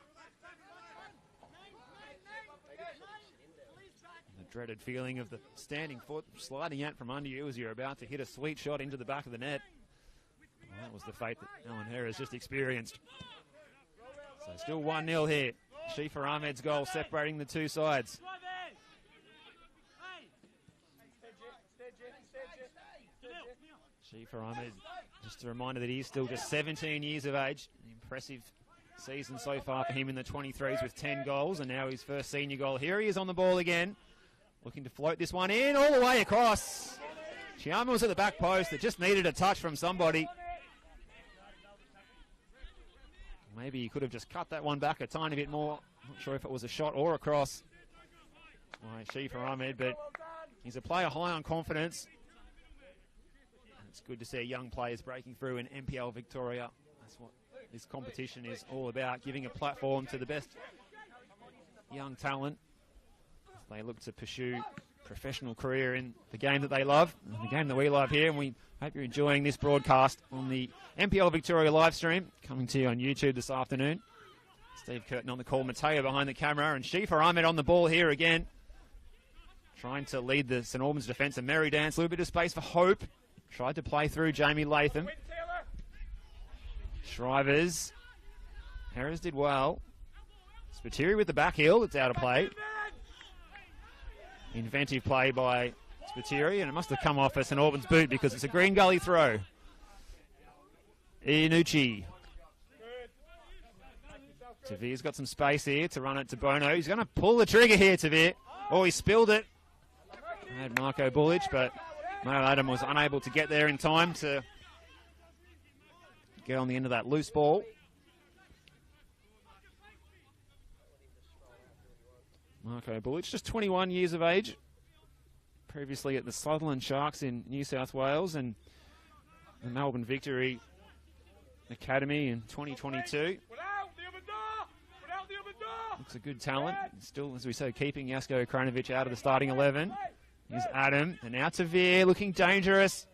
The dreaded feeling of the standing foot sliding out from under you as you're about to hit a sweet shot into the back of the net. Well, that was the fate that Alan Harris just experienced. So still 1-0 here. Shifa Ahmed's goal separating the two sides. Shifa Ahmed, just a reminder that he's still just 17 years of age. An impressive season so far for him in the 23s with 10 goals, and now his first senior goal. Here he is on the ball again, looking to float this one in all the way across. Chiama was at the back post. It just needed a touch from somebody. Maybe he could have just cut that one back a tiny bit more. Not sure if it was a shot or a cross by Shifa Ahmed, but he's a player high on confidence. And it's good to see young players breaking through in NPL Victoria. That's what this competition is all about, giving a platform to the best young talent as they look to pursue professional career in the game that they love, and the game that we love here. And we hope you're enjoying this broadcast on the NPL Victoria live stream, coming to you on YouTube this afternoon. Steve Curtin on the call, Mateo behind the camera, and Shifa Ahmed on the ball here again, trying to lead the St Albans defence. A merry dance, a little bit of space for Hope. Tried to play through Jamie Latham. Shrivers. Harris did well. Spiteri with the back heel. It's out of play. Inventive play by Spiteri, and it must have come off a St Albans boot because it's a Green Gully throw. Iannucci. Tavir's got some space here to run it to Bono. He's going to pull the trigger here, Tavir. Oh, he spilled it. Had Marco Bulic, but Mo Adam was unable to get there in time to get on the end of that loose ball. Marco Bulic, just 21 years of age. Previously at the Sutherland Sharks in New South Wales and the Melbourne Victory Academy in 2022. Looks a good talent. Still, as we say, keeping Jasko Kranovic out of the starting 11. Here's Adam, and now Tavir looking dangerous.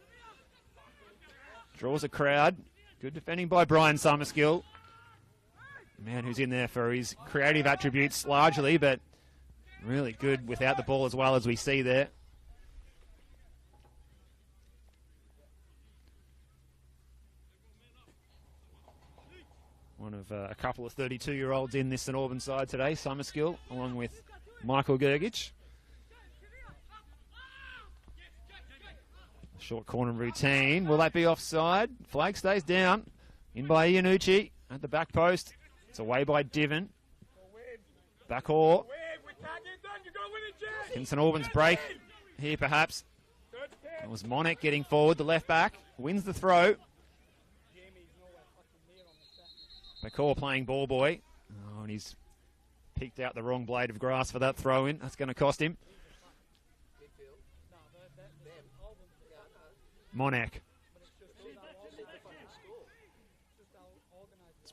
Draws a crowd. Good defending by Brian Summerskill. Man who's in there for his creative attributes largely, but really good without the ball as well, as we see there. One of a couple of 32-year-olds in this St Albans side today, Summerskill, along with Michael Gergich. Short corner routine. Will that be offside? Flag stays down. In by Iannucci at the back post. It's away by Diven. Backhaul. Can St Albans break here perhaps? It was Monek getting forward, the left back. Wins the throw. McCaw playing ball boy. Oh, and he's picked out the wrong blade of grass for that throw in. That's going to cost him. Monek.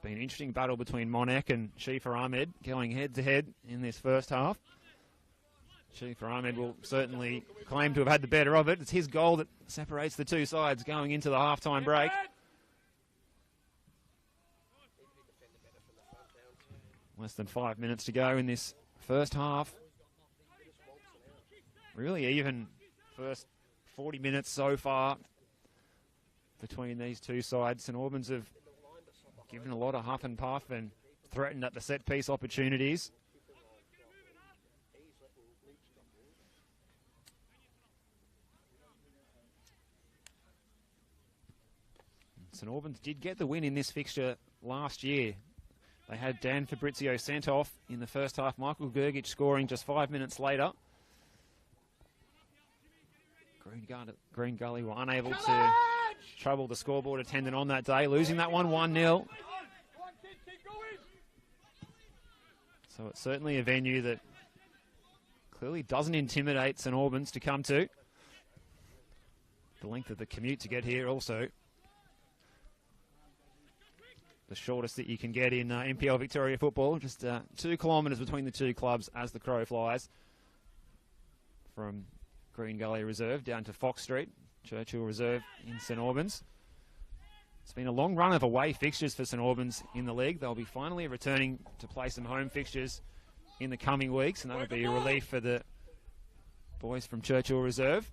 been an interesting battle between Monek and Shifa Ahmed going head-to-head in this first half. Shifa Ahmed will certainly claim to have had the better of it. It's his goal that separates the two sides going into the half-time break. Less than 5 minutes to go in this first half. Really even first 40 minutes so far between these two sides. St Albans have given a lot of huff and puff and threatened at the set-piece opportunities. St Albans did get the win in this fixture last year. They had Dan Fabrizio sent off in the first half. Michael Gergic scoring just 5 minutes later. Green Gully were unable to trouble the scoreboard attendant on that day, losing that one 1-0. So it's certainly a venue that clearly doesn't intimidate St Albans to come to. The length of the commute to get here also the shortest that you can get in NPL Victoria football. Just 2 kilometres between the two clubs as the crow flies from Green Gully Reserve down to Fox Street, Churchill Reserve in St Albans. It's been a long run of away fixtures for St Albans in the league. They'll be finally returning to play some home fixtures in the coming weeks, and that'll be a relief for the boys from Churchill Reserve.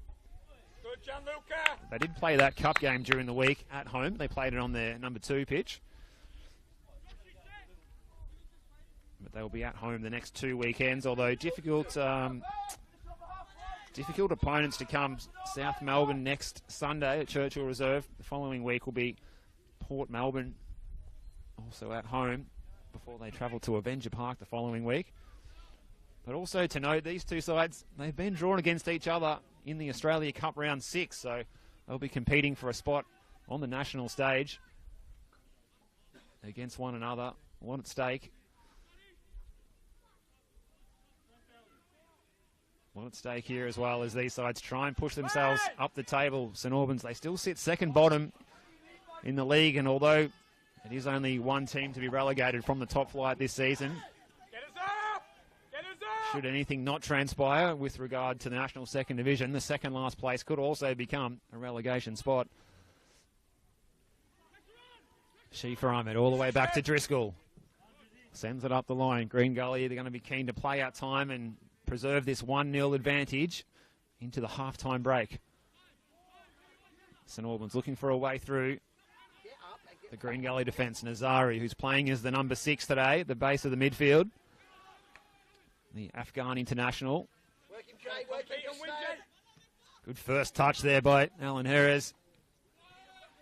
Good, Gianluca. They did play that cup game during the week at home. They played it on their number 2 pitch. But they'll be at home the next 2 weekends, although difficult opponents to come. South Melbourne next Sunday at Churchill Reserve. The following week will be Port Melbourne, also at home, before they travel to Avenger Park the following week. But also to note, these two sides, they've been drawn against each other in the Australia Cup Round 6, so they'll be competing for a spot on the national stage against one another. A lot at stake. A lot at stake here as well as these sides try and push themselves up the table. St Albans, they still sit second bottom in the league, and although it is only one team to be relegated from the top flight this season, should anything not transpire with regard to the National Second Division, the second last place could also become a relegation spot. Shifa Ahmed all the way back to Driscoll. Sends it up the line. Green Gully, they're going to be keen to play out time and preserve this 1-0 advantage into the half-time break. St Albans looking for a way through the Green Gully defence. Nazari, who's playing as the number 6 today at the base of the midfield. The Afghan international. Good first touch there by Alan Jerez.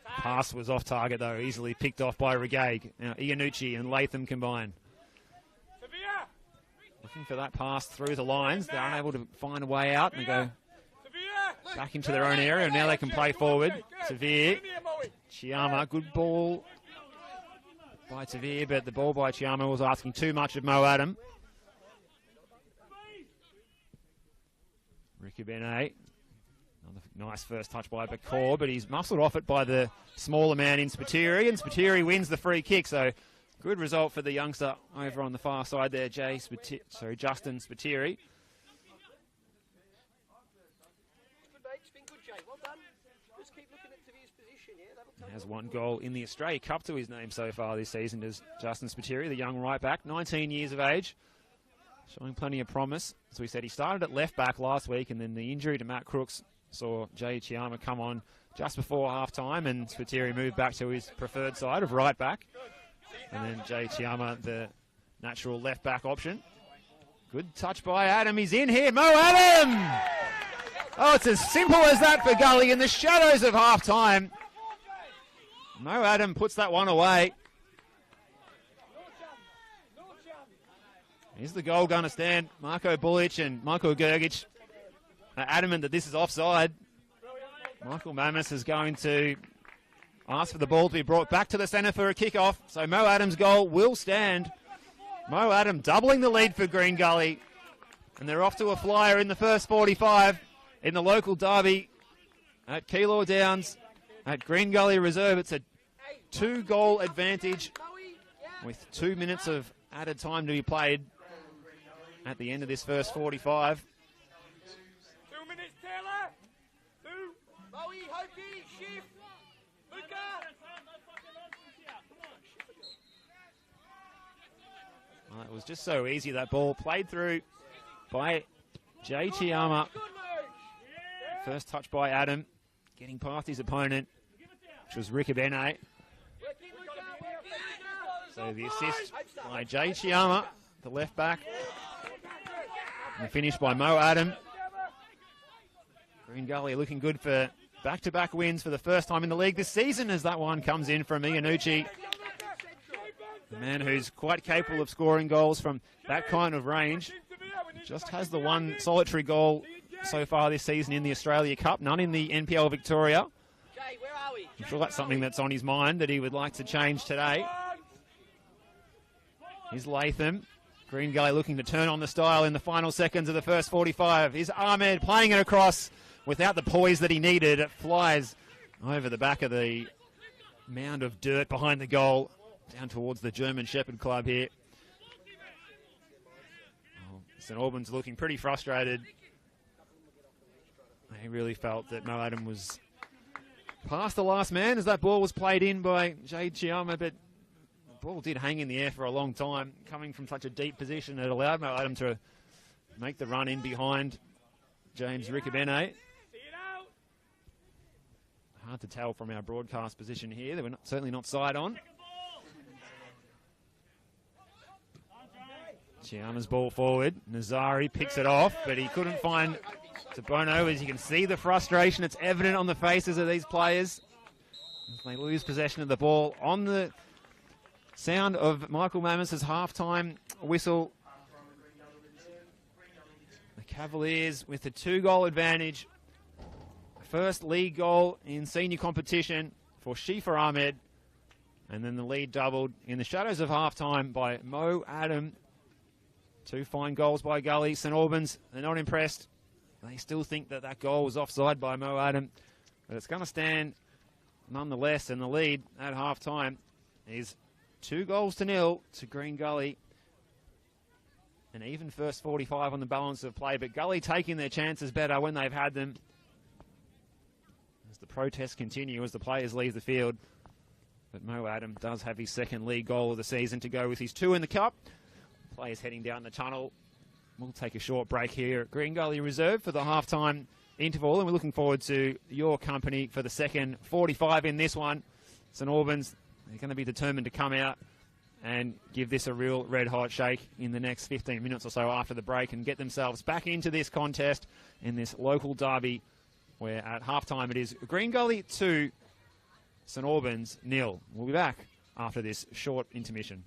Pass was off target though, easily picked off by Regaig. Now Ianucci and Latham combine. Looking for that pass through the lines. They're unable to find a way out, and they go back into their own area. Now they can play forward. Tavir, Chiama, good ball by Tavir, but the ball by Chiama was asking too much of Mo Adam. Ricky Benet, another nice first touch by Bakor, but he's muscled off it by the smaller man in Spiteri, and Spiteri wins the free kick. So good result for the youngster over on the far side there, Justin Spiteri. Has one goal in the Australia Cup to his name so far this season, does Justin Spiteri, the young right back, 19 years of age, showing plenty of promise. As we said, he started at left back last week, and then the injury to Matt Crooks saw Jay Chiama come on just before half time, and Spiteri moved back to his preferred side of right back. And then Jay Chiama, the natural left back option. Good touch by Adam. He's in here. Mo Adam! Oh, it's as simple as that for Gully in the shadows of half time. Mo Adam puts that one away. Here's the goal going to stand. Marko Bulic and Michael Gergic are adamant that this is offside. Michael Mamis is going to ask for the ball to be brought back to the centre for a kick-off. So Mo Adam's goal will stand. Mo Adam doubling the lead for Green Gully. And they're off to a flyer in the first 45 in the local derby at Keilor Downs at Green Gully Reserve. It's a 2-goal advantage with 2 minutes of added time to be played at the end of this first 45. 2 minutes, Taylor. 2. Bowie, Hokey, shift. Luca. Well, it was just so easy, that ball played through by Jay Chiama. First touch by Adam, getting past his opponent, which was Rick Abene. So the assist by Jay Chiama, the left back. And the finish by Mo Adam. Green Gully looking good for back-to-back wins for the first time in the league this season, as that one comes in from Iannucci. The man who's quite capable of scoring goals from that kind of range. Just has the one solitary goal so far this season in the Australia Cup, none in the NPL Victoria. I'm sure that's something that's on his mind that he would like to change today. Here's Latham. Green Gully looking to turn on the style in the final seconds of the first 45. Here's Ahmed playing it across without the poise that he needed. It flies over the back of the mound of dirt behind the goal, down towards the German Shepherd Club here. St Albans looking pretty frustrated. He really felt that Mo Adam was past the last man as that ball was played in by Jade Chiama, but the ball did hang in the air for a long time. Coming from such a deep position, it allowed Mo Adam to make the run in behind James Riccobene. Hard to tell from our broadcast position here. They were certainly not side on. Chiama's ball forward. Nazari picks it off, but he couldn't find Tabono. As you can see, the frustration, it's evident on the faces of these players as they lose possession of the ball. On the sound of Michael Mammis's halftime whistle, the Cavaliers with a 2-goal advantage. First league goal in senior competition for Shifa Ahmed, and then the lead doubled in the shadows of halftime by Mo Adam. 2 fine goals by Gully. St Albans, they're not impressed. They still think that that goal was offside by Mo Adam, but it's going to stand nonetheless, and the lead at halftime is 2-0 to Green Gully. An even first 45 on the balance of play, but Gully taking their chances better when they've had them. As the protests continue, as the players leave the field. But Mo Adam does have his second league goal of the season to go with his 2 in the cup. Players heading down the tunnel. We'll take a short break here at Green Gully Reserve for the halftime interval, and we're looking forward to your company for the second 45 in this one. St Albans, they're going to be determined to come out and give this a real red-hot shake in the next 15 minutes or so after the break and get themselves back into this contest in this local derby, where at halftime it is Green Gully 2, St Albans 0. We'll be back after this short intermission.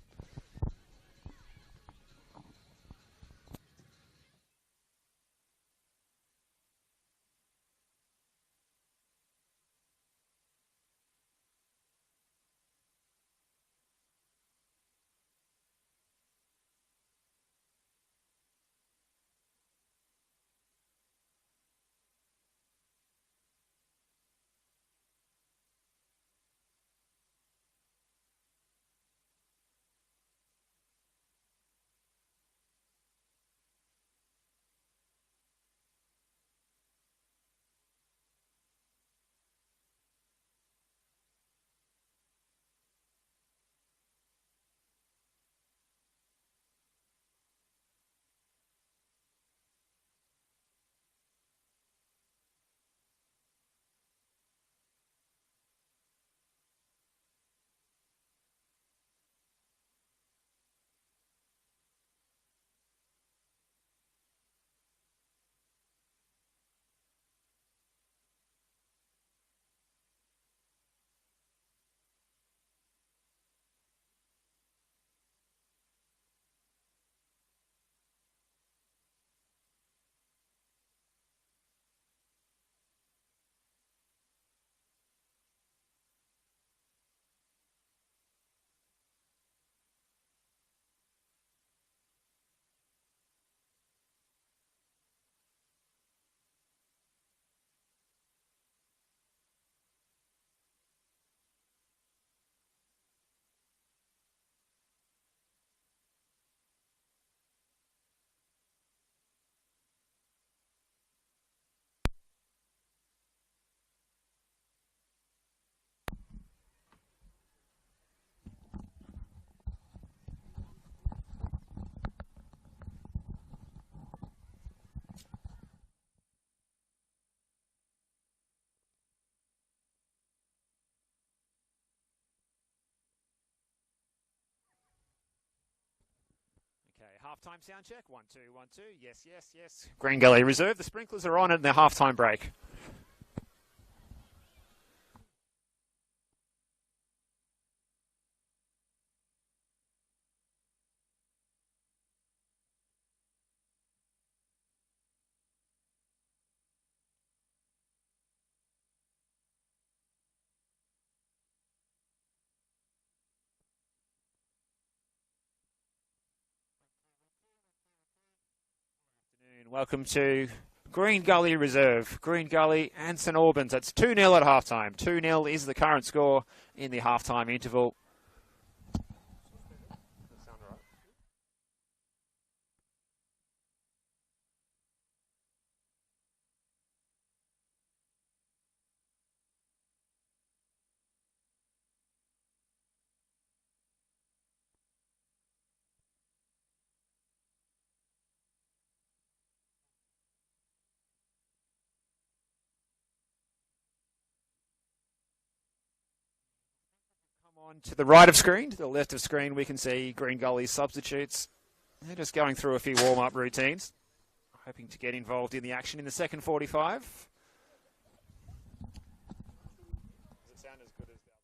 Half-time sound check. 1, 2, 1, 2. Yes, yes, yes. Green Gully Reserve. The sprinklers are on in the half-time break. Welcome to Green Gully Reserve. Green Gully and St Albans. That's 2-0 at half-time. 2-0 is the current score in the half-time interval. On to the right of screen, to the left of screen, we can see Green Gully's substitutes. They're just going through a few warm-up routines, hoping to get involved in the action in the second 45. Does it sound as good as the other?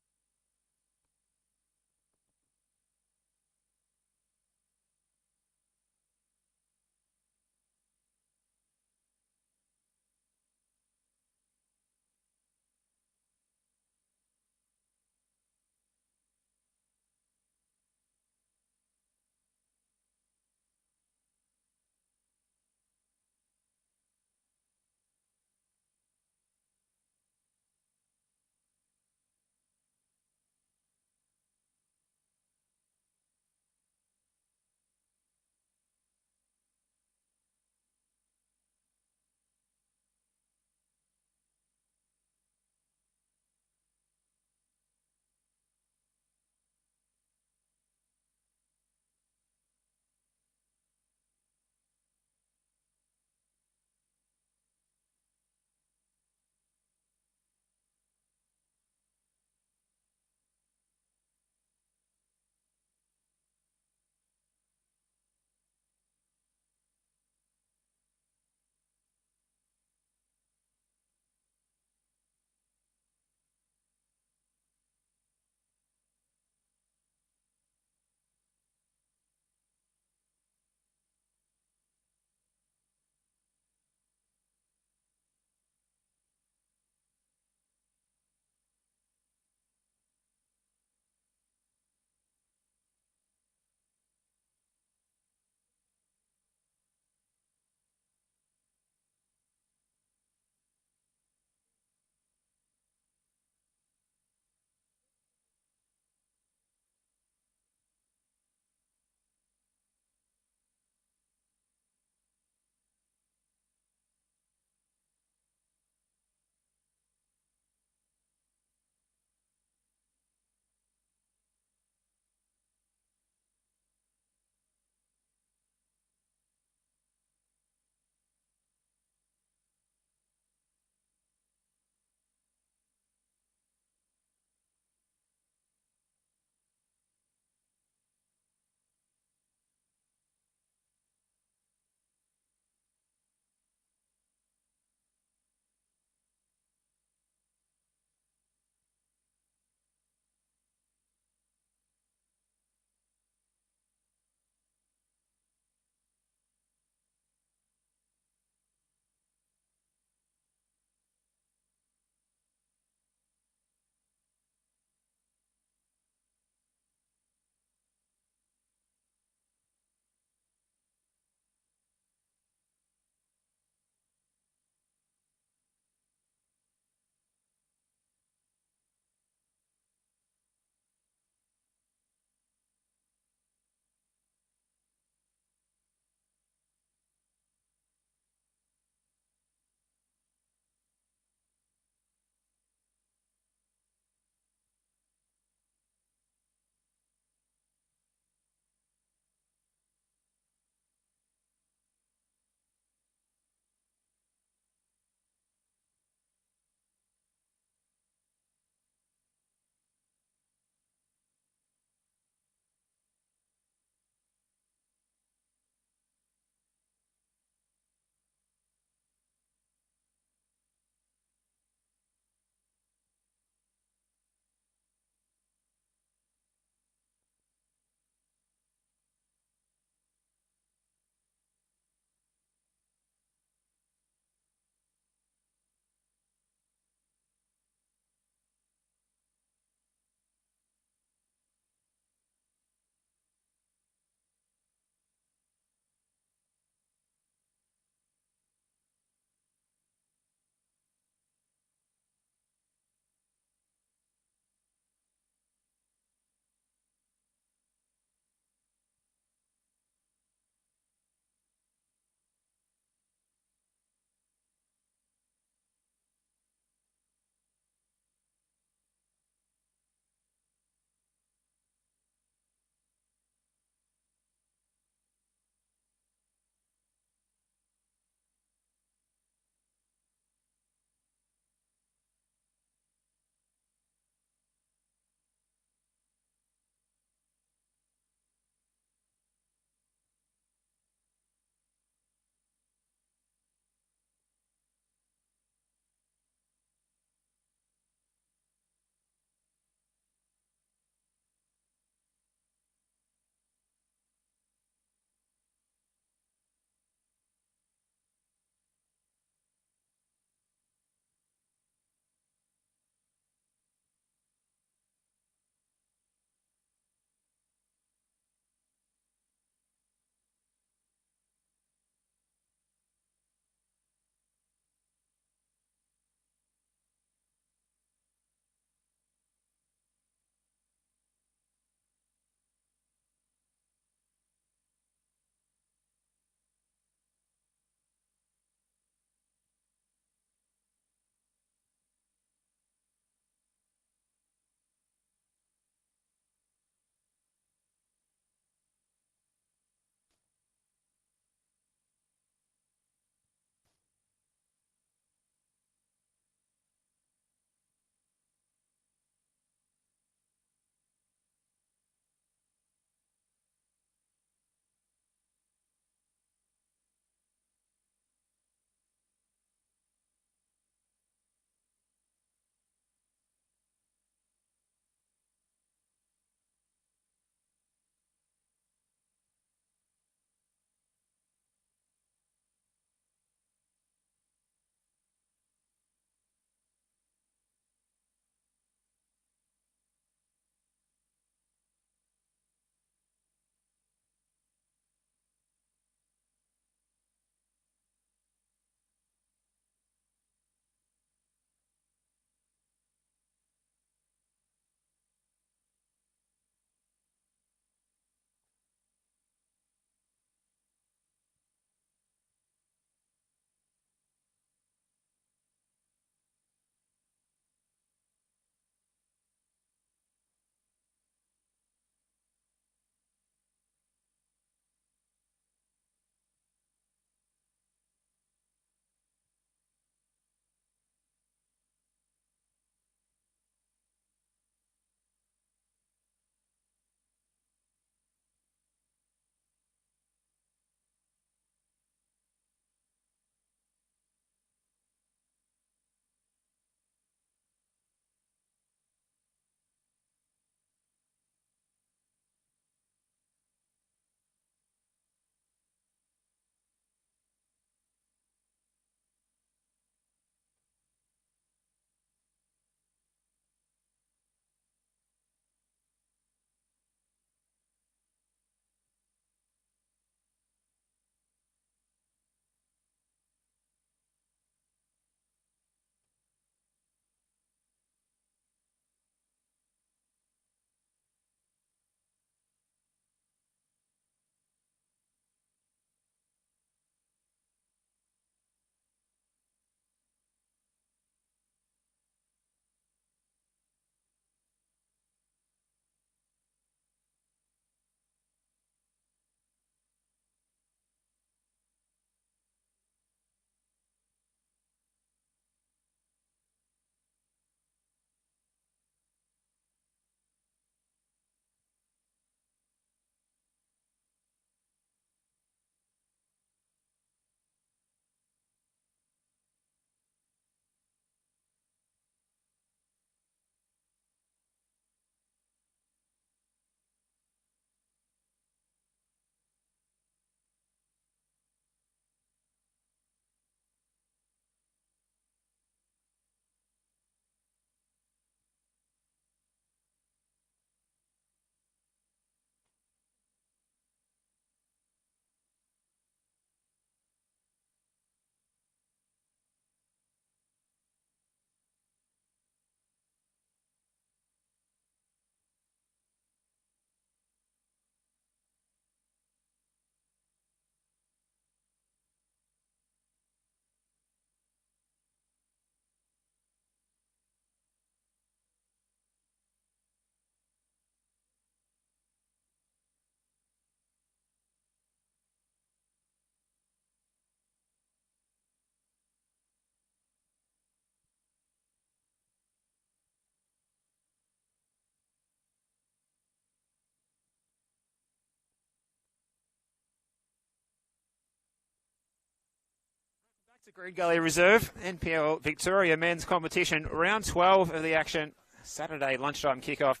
It's a Green Gully Reserve, NPL Victoria men's competition, round 12 of the action, Saturday lunchtime kickoff.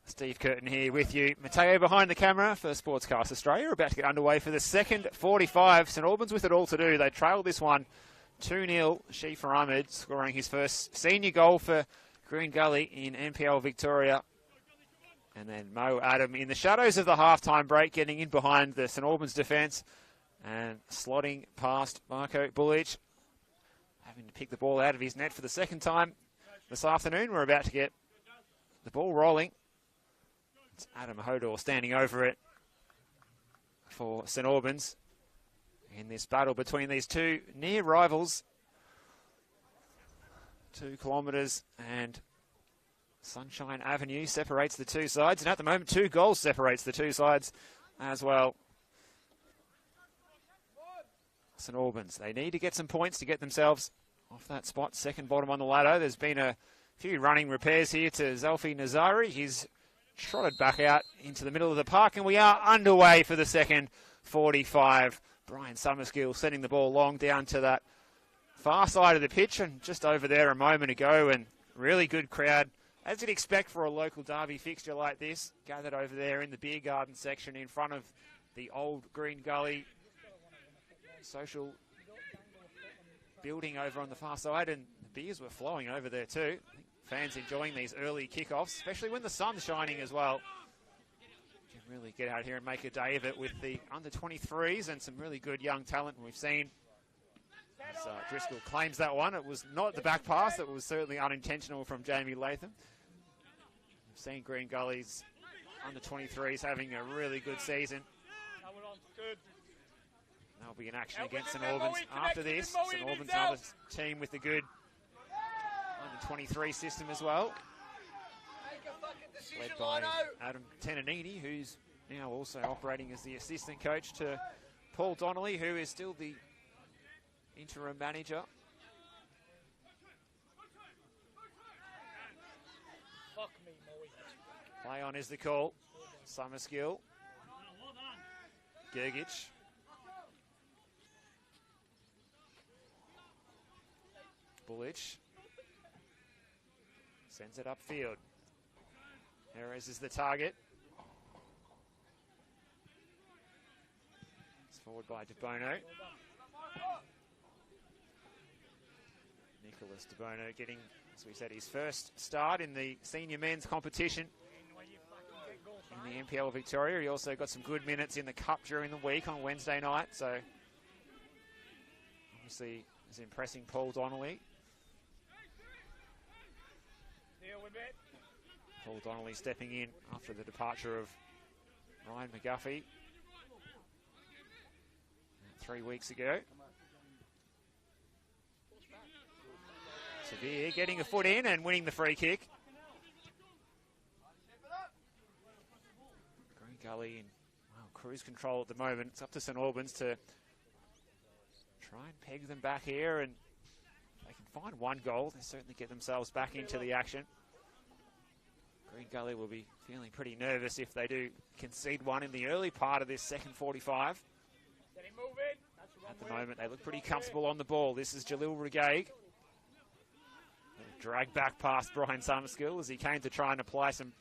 Steve Curtin here with you. Matteo behind the camera for Sportscast Australia. We're about to get underway for the second 45. St Albans with it all to do. They trailed this one 2-0. Shifa Ahmed scoring his first senior goal for Green Gully in NPL Victoria. And then Mo Adam in the shadows of the halftime break, getting in behind the St Albans defence and slotting past Marco Bulic, having to pick the ball out of his net for the second time this afternoon. We're about to get the ball rolling. It's Adam Hodor standing over it for St Albans in this battle between these two near rivals. 2 kilometres and Sunshine Avenue separates the two sides, and at the moment 2 goals separates the two sides as well. St Albans, they need to get some points to get themselves off that spot, second bottom on the ladder. There's been a few running repairs here to Zalfi Nazari. He's trotted back out into the middle of the park, and we are underway for the second 45. Brian Summerskill sending the ball long down to that far side of the pitch, and just over there a moment ago, and really good crowd, as you'd expect for a local derby fixture like this, gathered over there in the beer garden section in front of the old Green Gully social building over on the far side, and the beers were flowing over there too. I think fans enjoying these early kickoffs, especially when the sun's shining as well. You can really get out here and make a day of it with the under-23s and some really good young talent we've seen. As Driscoll claims that one, it was not the back pass, it was certainly unintentional from Jamie Latham. We've seen Green Gully's under-23s having a really good season. They'll be in action against St Albans after this. St Albans, another team with a good under-23 system as well, led by Adam Tenanini, who's now also operating as the assistant coach to Paul Donnelly, who is still the interim manager. Play on is the call. Summerskill. Gergich. Bulic sends it upfield. Perez is the target. It's forward by De Bono. Nicholas De Bono getting, as we said, his first start in the senior men's competition in the NPL Victoria. He also got some good minutes in the Cup during the week on Wednesday night, so obviously is impressing Paul Donnelly. Paul Donnelly stepping in after the departure of Ryan McGuffey 3 weeks ago. Severe getting a foot in and winning the free kick. Green Gully in cruise control at the moment. It's up to St Albans to try and peg them back here, and if they can find one goal, they certainly get themselves back into the action. Green Gully will be feeling pretty nervous if they do concede one in the early part of this second 45. At the moment, they look pretty comfortable on the ball. This is Jalil Regaig. Drag back past Brian Summerskill as he came to try and apply some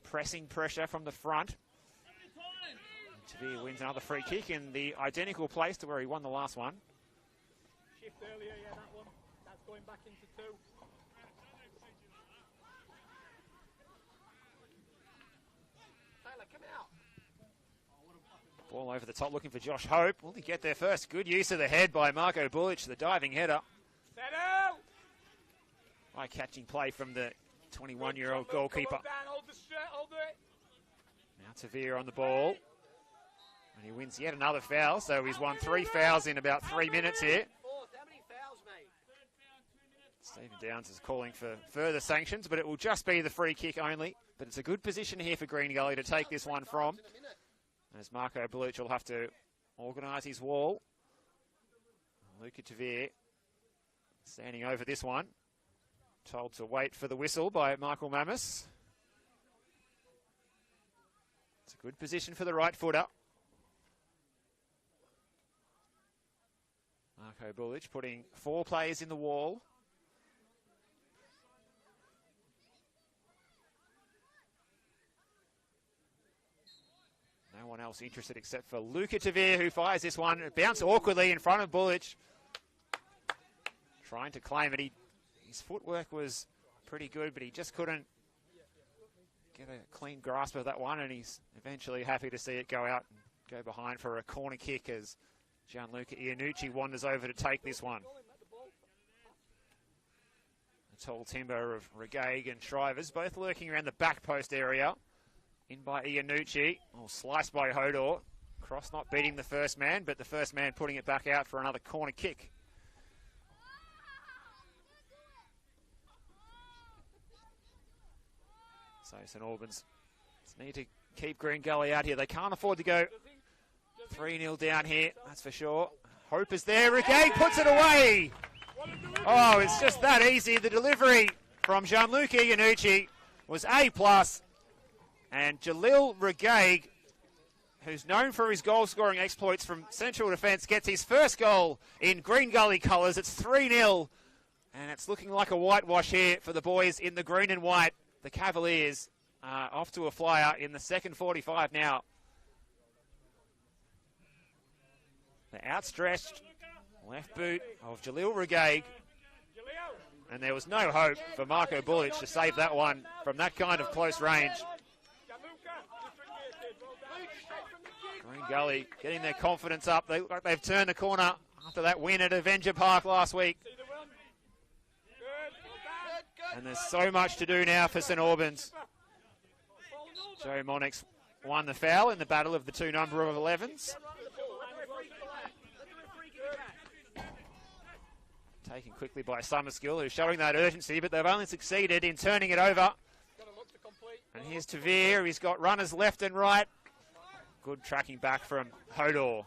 pressing pressure from the front. Tavir wins another free kick in the identical place to where he won the last one. Shift earlier, yeah, that one. That's going back into 2. Ball over the top looking for Josh Hope. Will he get there first? Good use of the head by Marco Bulic, the diving header. High catching play from the 21-year-old goalkeeper. Now Tavir on the ball. And he wins yet another foul, so he's won 3 fouls in about 3 minutes here. Stephen Downs is calling for further sanctions, but it will just be the free kick only. But it's a good position here for Green Gully to take this one from, as Marco Bulic will have to organise his wall. Luca Tavir standing over this one. Told to wait for the whistle by Michael Mamis. It's a good position for the right footer. Marco Bullich putting 4 players in the wall. No one else interested except for Luca Tavir, who fires this one. It bounced awkwardly in front of Bullich. Trying to claim it. His footwork was pretty good, but he just couldn't get a clean grasp of that one, and he's eventually happy to see it go out and go behind for a corner kick as Gianluca Iannucci wanders over to take this one. The tall timber of Regaig and Shrivers, both lurking around the back post area. In by Iannucci, sliced by Hodor. Cross not beating the first man, but the first man putting it back out for another corner kick. So St Albans need to keep Green Gully out here. They can't afford to go 3-0 down here, that's for sure. Hope is there. Regaig puts it away. Oh, it's just that easy. The delivery from Gianluca Iannucci was A+. And Jalil Regaig, who's known for his goal-scoring exploits from central defence, gets his first goal in Green Gully colours. It's 3-0, and it's looking like a whitewash here for the boys in the green and white. The Cavaliers off to a flyer in the second 45 now. The outstretched left boot of Jalil Regaig. And there was no hope for Marco Bullich to save that one from that kind of close range. Green Gully getting their confidence up. They look like they've turned the corner after that win at Avenger Park last week. And there's so much to do now for St Albans. Joe Monix won the foul in the battle of the 2 number of 11s. Taken quickly by Summerskill, who's showing that urgency, but they've only succeeded in turning it over. And here's Tavir. He's got runners left and right. Good tracking back from Hodor.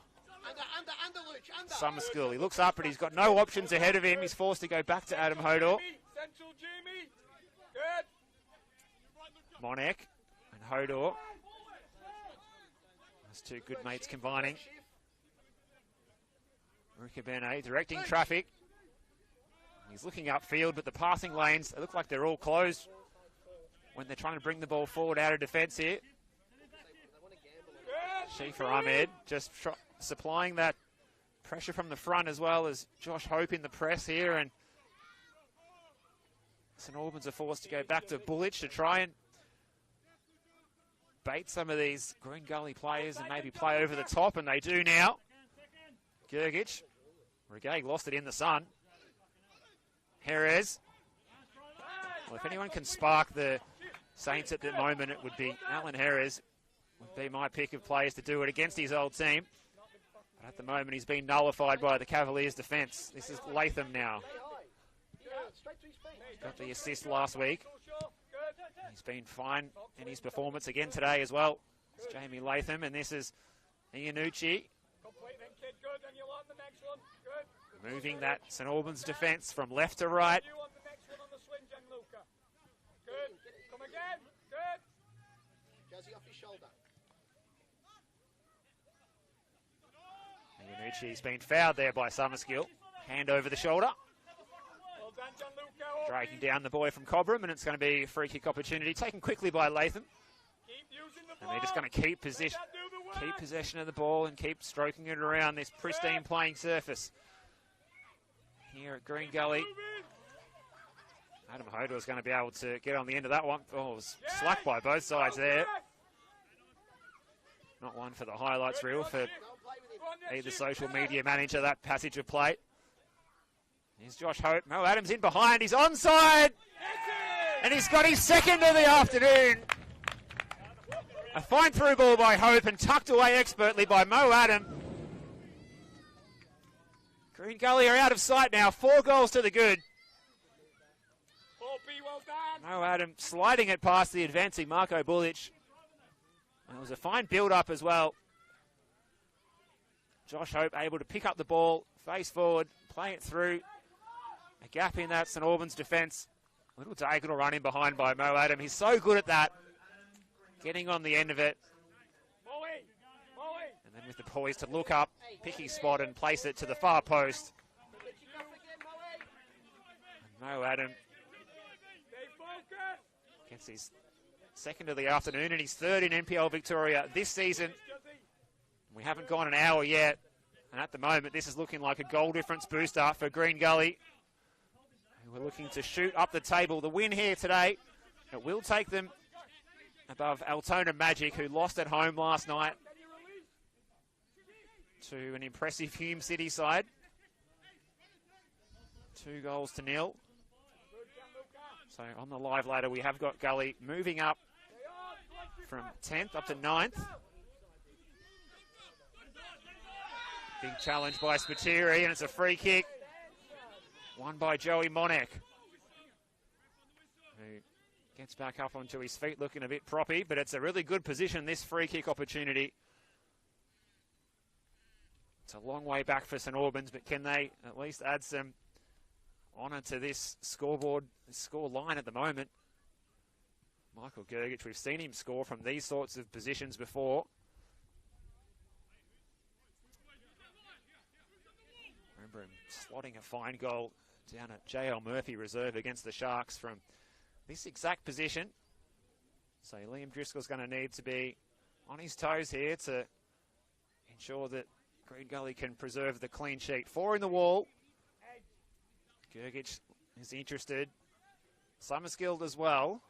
Summerskill, he looks up, but he's got no options ahead of him. He's forced to go back to Adam Hodor. Monek and Hodor. Those 2 good mates combining. Rukabene directing traffic. He's looking upfield, but the passing lanes, they look like they're all closed when they're trying to bring the ball forward out of defence here. Shifa Ahmed just supplying that pressure from the front, as well as Josh Hope in the press here. And St Albans are forced to go back to Bullich to try and bait some of these Green Gully players and maybe play over the top, and they do now. Gergic. Regaig lost it in the sun. Jerez. Well, if anyone can spark the Saints at the moment, it would be Alan Jerez. Would be my pick of players to do it against his old team. But at the moment, he's been nullified by the Cavaliers' defence. This is Latham now. Got the assist last week. He's been fine in his performance again today as well. It's Jamie Latham, and this is Iannucci. Moving that St Albans defence from left to right. Iannucci's been fouled there by Summerskill. Hand over the shoulder. Dragging down the boy from Cobram, and it's going to be a free kick opportunity taken quickly by Latham. And they're just going to keep possession of the ball and keep stroking it around this pristine playing surface here at Green Gully. Adam Hodor is going to be able to get on the end of that one. Oh, it was slack by both sides there. Not one for the highlights reel for either social media manager, that passage of play. Here's Josh Hope. Mo Adams in behind. He's onside. And he's got his second of the afternoon. A fine through ball by Hope and tucked away expertly by Mo Adam. Green Gully are out of sight now. 4 goals to the good. Mo Adam sliding it past the advancing Marco Bullich. And it was a fine build-up as well. Josh Hope able to pick up the ball, face forward, play it through. A gap in that St Albans defence. A little diagonal run in behind by Mo Adam. He's so good at that. Getting on the end of it. And then with the poise to look up, pick his spot and place it to the far post. No, Adam gets his second of the afternoon and his third in NPL Victoria this season. We haven't gone an hour yet, and at the moment this is looking like a goal difference booster for Green Gully. We're looking to shoot up the table. The win here today, it will take them above Altona Magic, who lost at home last night to an impressive Hume City side. 2-0. So on the live ladder, we have got Gully moving up from 10th up to 9th. Big challenge by Spiteri, and it's a free kick. Won by Joey Monek, who gets back up onto his feet looking a bit proppy, but it's a really good position, this free kick opportunity. It's a long way back for St Albans, but can they at least add some honour to this scoreboard, this score line at the moment? Michael Gergich, we've seen him score from these sorts of positions before. Remember him slotting a fine goal down at JL Murphy Reserve against the Sharks from this exact position. So Liam Driscoll's going to need to be on his toes here to ensure that Green Gully can preserve the clean sheet. 4 in the wall. Gergich is interested. Summerskilled as well.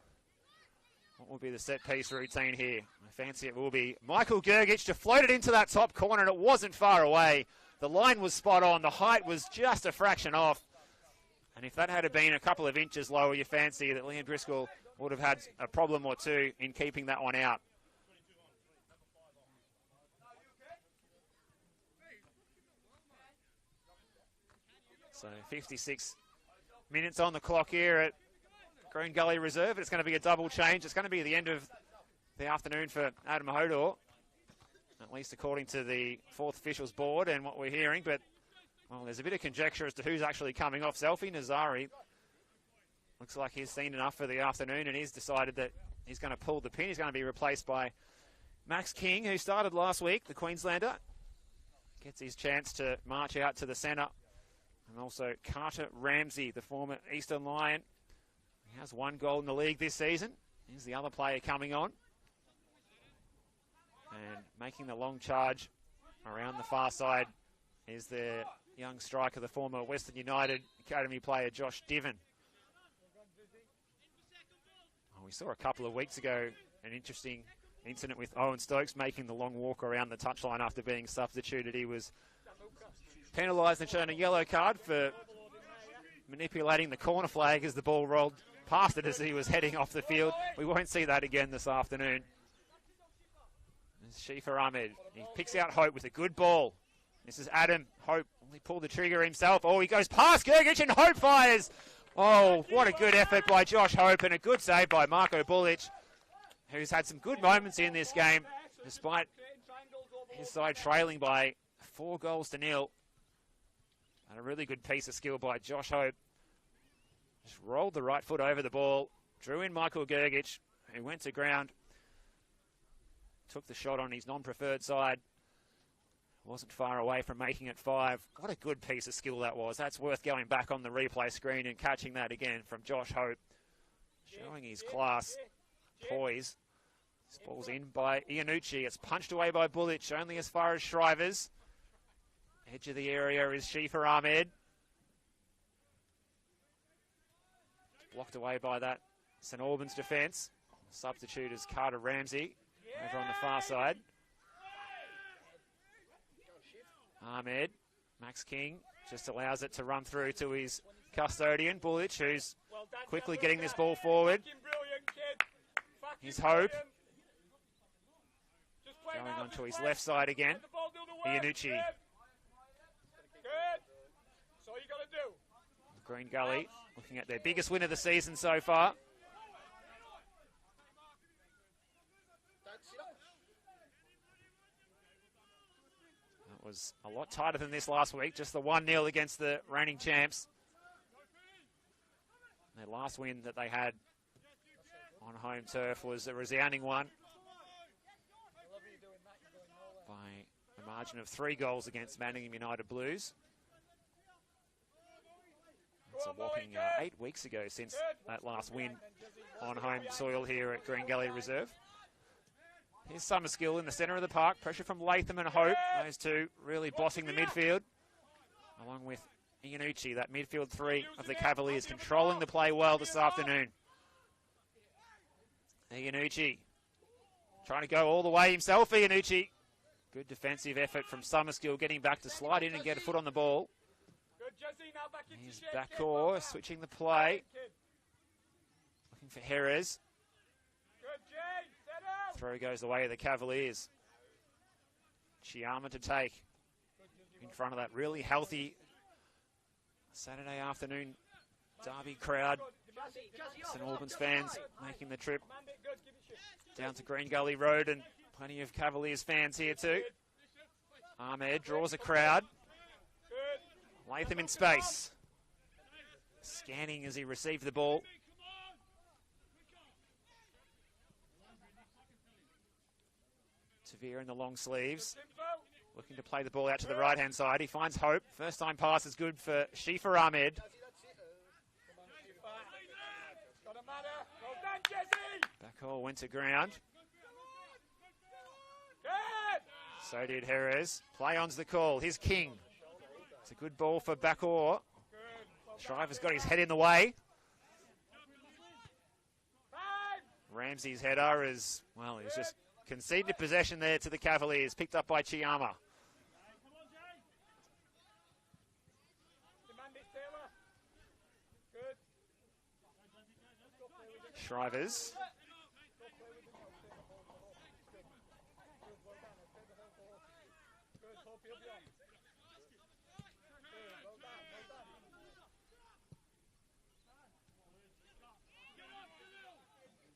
What will be the set piece routine here? I fancy it will be Michael Gergich to float it into that top corner, and it wasn't far away. The line was spot on. The height was just a fraction off. And if that had been a couple of inches lower, you fancy that Liam Driscoll would have had a problem or two in keeping that one out. So 56 minutes on the clock here at Green Gully Reserve. It's going to be a double change. It's going to be the end of the afternoon for Adam Hodor, at least according to the fourth officials board and what we're hearing. But, well, there's a bit of conjecture as to who's actually coming off. Selfie Nazari looks like he's seen enough for the afternoon, and he's decided that he's going to pull the pin. He's going to be replaced by Max King, who started last week, the Queenslander. Gets his chance to march out to the centre. And also Carter Ramsey, the former Eastern Lion. He has 1 goal in the league this season. Here's the other player coming on. And making the long charge around the far side is the young striker, the former Western United Academy player, Josh Diven. We saw a couple of weeks ago an interesting incident with Owen Stokes making the long walk around the touchline after being substituted. He was penalised and shown a yellow card for manipulating the corner flag as the ball rolled past it as he was heading off the field. We won't see that again this afternoon. Shifa Ahmed, he picks out Hope with a good ball. This is Adam. Hope only pulled the trigger himself. Oh, he goes past Gergich and Hope fires. Oh, what a good effort by Josh Hope and a good save by Marco Bulic, who's had some good moments in this game despite his side trailing by 4-0. And a really good piece of skill by Josh Hope. Just rolled the right foot over the ball, drew in Michael Gergich, who went to ground, took the shot on his non-preferred side. Wasn't far away from making it 5. What a good piece of skill that was. That's worth going back on the replay screen and catching that again from Josh Hope. Showing his class, poise. This ball's in by Iannucci. It's punched away by Bulic, only as far as Shrivers. Edge of the area is Shifa Ahmed. Blocked away by that St Albans defence. Substitute is Carter Ramsey over on the far side. Ahmed, Max King just allows it to run through to his custodian, Bulic, who's quickly getting this ball forward. Here's Hope. Going on to his left side again. Iannucci. Green Gully looking at their biggest win of the season so far. That was a lot tighter than this last week, just the 1-0 against the reigning champs. Their last win that they had on home turf was a resounding one by a margin of 3 goals against Manningham United Blues. It's a whopping 8 weeks ago since that last win on home soil here at Green Gully Reserve. Here's Summerskill in the centre of the park. Pressure from Latham and Hope. Those two really bossing the midfield. Along with Iannucci, that midfield three of the Cavaliers, controlling the play well this afternoon. Iannucci trying to go all the way himself. Iannucci. Good defensive effort from Summerskill, getting back to slide in and get a foot on the ball. Here's Bakor switching the play. Looking for Jerez. Throw goes the way of the Cavaliers. Chiama to take in front of that really healthy Saturday afternoon derby crowd. St Albans fans making the trip down to Green Gully Road, and plenty of Cavaliers fans here too. Ahmed draws a crowd. Latham in space. Scanning as he received the ball. Tavira in the long sleeves. Looking to play the ball out to the right-hand side. He finds Hope. First time pass is good for Shifa Ahmed. Bakor went to ground. So did Jerez. Play on's the call. Here's King. It's a good ball for Bakor. Shriver's got his head in the way. Ramsey's header is, well, he was just conceded possession there to the Cavaliers. Picked up by Chiama. Shrivers.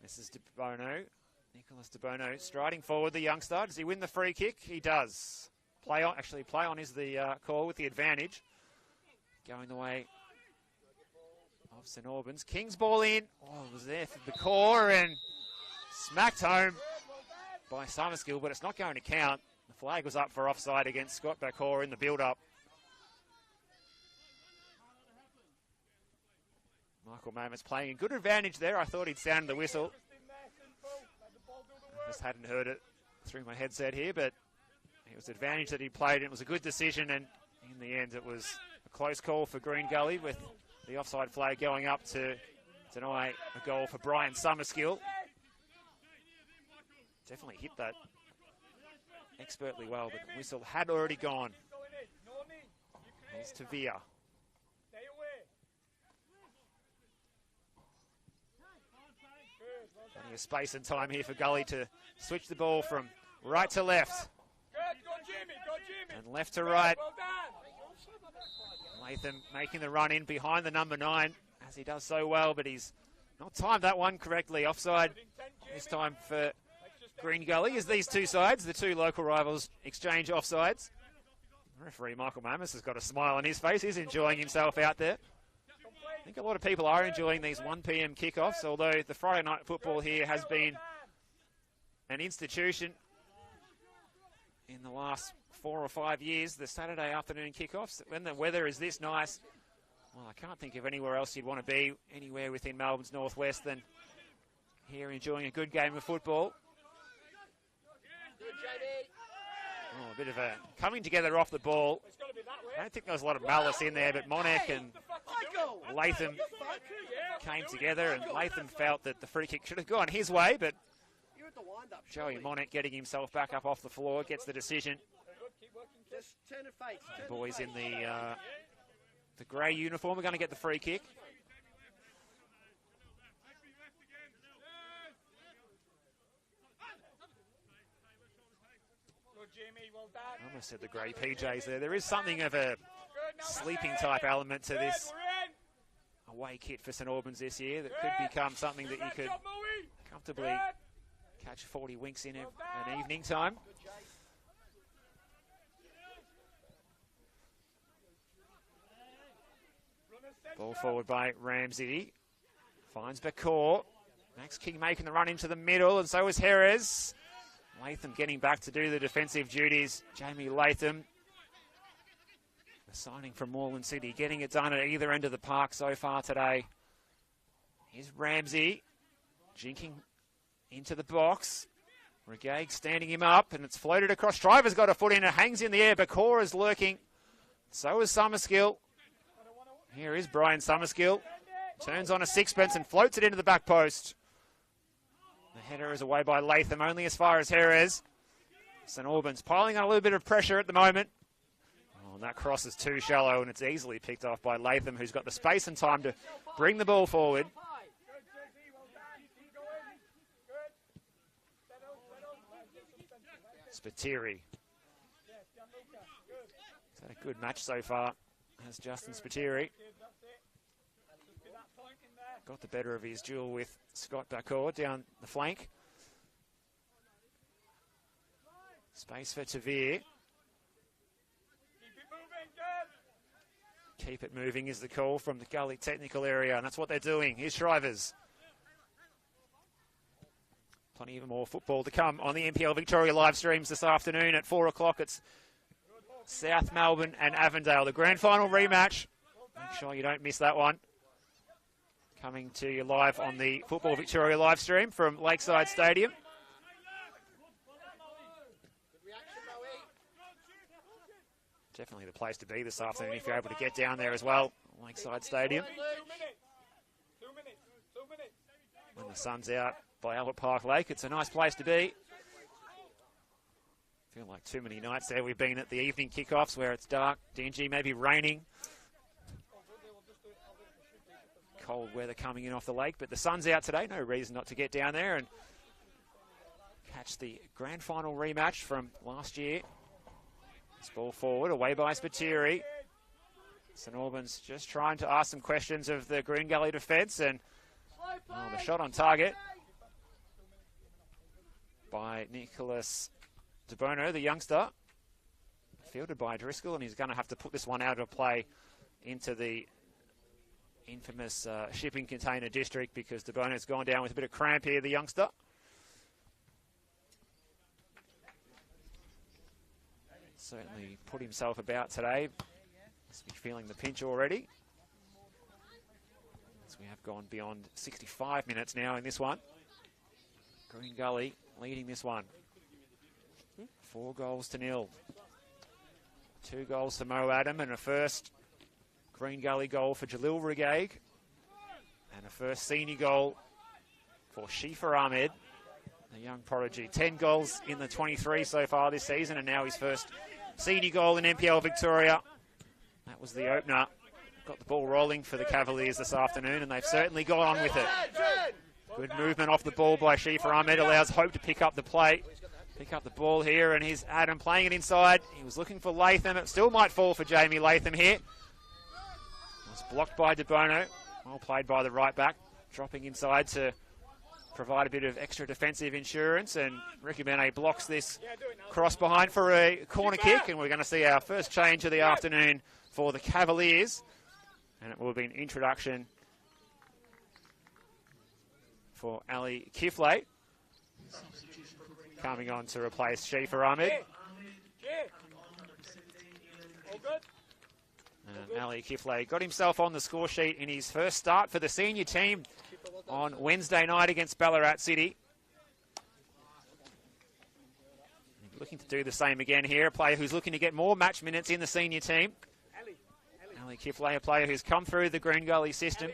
This is De Bono. Nicholas De Bono striding forward, the youngster. Does he win the free kick? He does. Play on is the call with the advantage. Going the way of St Albans. King's ball in. Oh, it was there for Bakor and smacked home by Summerskill, but it's not going to count. The flag was up for offside against Scott Bakor in the build-up. Michael Mamet's playing a good advantage there. I thought he'd sounded the whistle. I just hadn't heard it through my headset here, but it was advantage that he played, and it was a good decision, and in the end it was a close call for Green Gully, with the offside flag going up to deny a goal for Brian Summerskill. Definitely hit that expertly well, but the whistle had already gone. Here's Tavia. Plenty of space and time here for Gully to switch the ball from right to left. And left to right. Latham making the run in behind the number 9, as he does so well, but he's not timed that one correctly. Offside this time for Green Gully, as these two sides, the two local rivals, exchange offsides. Referee Michael Mamis has got a smile on his face. He's enjoying himself out there. I think a lot of people are enjoying these 1 p.m. kickoffs, although the Friday night football here has been an institution in the last 4 or 5 years. The Saturday afternoon kickoffs, when the weather is this nice, well, I can't think of anywhere else you'd want to be, anywhere within Melbourne's northwest, than here enjoying a good game of football. Oh, a bit of a coming together off the ball. I don't think there was a lot of malice in there, but Monek and Latham came together, and Latham felt that the free kick should have gone his way, but Joey Monek getting himself back up off the floor gets the decision. The boys in the grey uniform are going to get the free kick. I almost said the grey PJs there. There is something of a sleeping type element to this away kit for St Albans this year that could become something that you could comfortably catch 40 winks in an evening time. Ball forward by Ramsey. Finds Bakor. Max King making the run into the middle, and so is Jerez. Latham getting back to do the defensive duties. Jamie Latham. The signing from Moreland City, getting it done at either end of the park so far today. Here's Ramsey, jinking into the box. Regag standing him up, and it's floated across. Driver's got a foot in, it hangs in the air. Bakor is lurking. So is Summerskill. Here is Brian Summerskill. Turns on a sixpence and floats it into the back post. The header is away by Latham, only as far as Jerez. St Albans piling on a little bit of pressure at the moment. Oh, and that cross is too shallow, and it's easily picked off by Latham, who's got the space and time to bring the ball forward. Spiteri. He's had a good match so far, has Justin Spiteri. Got the better of his duel with Scott Bakor down the flank. Space for Tavir. Keep it moving is the call from the Gully technical area, and that's what they're doing. Here's Shrivers. Plenty of more football to come on the NPL Victoria live streams this afternoon at 4 o'clock. It's South Melbourne and Avondale, the grand final rematch. Make sure you don't miss that one. Coming to you live on the Football Victoria live stream from Lakeside Stadium. Definitely the place to be this afternoon if you're able to get down there as well. Lakeside Stadium. When the sun's out by Albert Park Lake, it's a nice place to be. Feel like too many nights there we've been at the evening kickoffs where it's dark, dingy, maybe raining. Cold weather coming in off the lake, but the sun's out today. No reason not to get down there and catch the grand final rematch from last year. This ball forward, away by Spiteri. St Albans just trying to ask some questions of the Green Gully defence, and the shot on target by Nicholas De Bono, the youngster. Fielded by Driscoll, and he's going to have to put this one out of play into the infamous shipping container district because De Bono's gone down with a bit of cramp here, the youngster. Certainly put himself about today. Must be feeling the pinch already. As we have gone beyond 65 minutes now in this one. Green Gully leading this one. 4-0. 2 goals to Mo Adam and a first Green Gully goal for Jalil Regag. And a first senior goal for Shifa Ahmed, the young prodigy. 10 goals in the 23 so far this season, and now his first senior goal in NPL Victoria. That was the opener. Got the ball rolling for the Cavaliers this afternoon, and they've certainly got on with it. Good movement off the ball by Shifa Ahmed, allows Hope to pick up the play. Pick up the ball here, and here's Adam playing it inside. He was looking for Latham. It still might fall for Jamie Latham here. It was blocked by De Bono. Well played by the right back. Dropping inside to provide a bit of extra defensive insurance, and Ricky Bene blocks this cross behind for a corner kick, and we're going to see our first change of the afternoon for the Cavaliers, and it will be an introduction for Ali Kiflay coming on to replace Shifa Ahmed. And Ali Kiflay got himself on the score sheet in his first start for the senior team on Wednesday night against Ballarat City. Looking to do the same again here, a player who's looking to get more match minutes in the senior team. Ali Kiflay, a player who's come through the Green Gully system.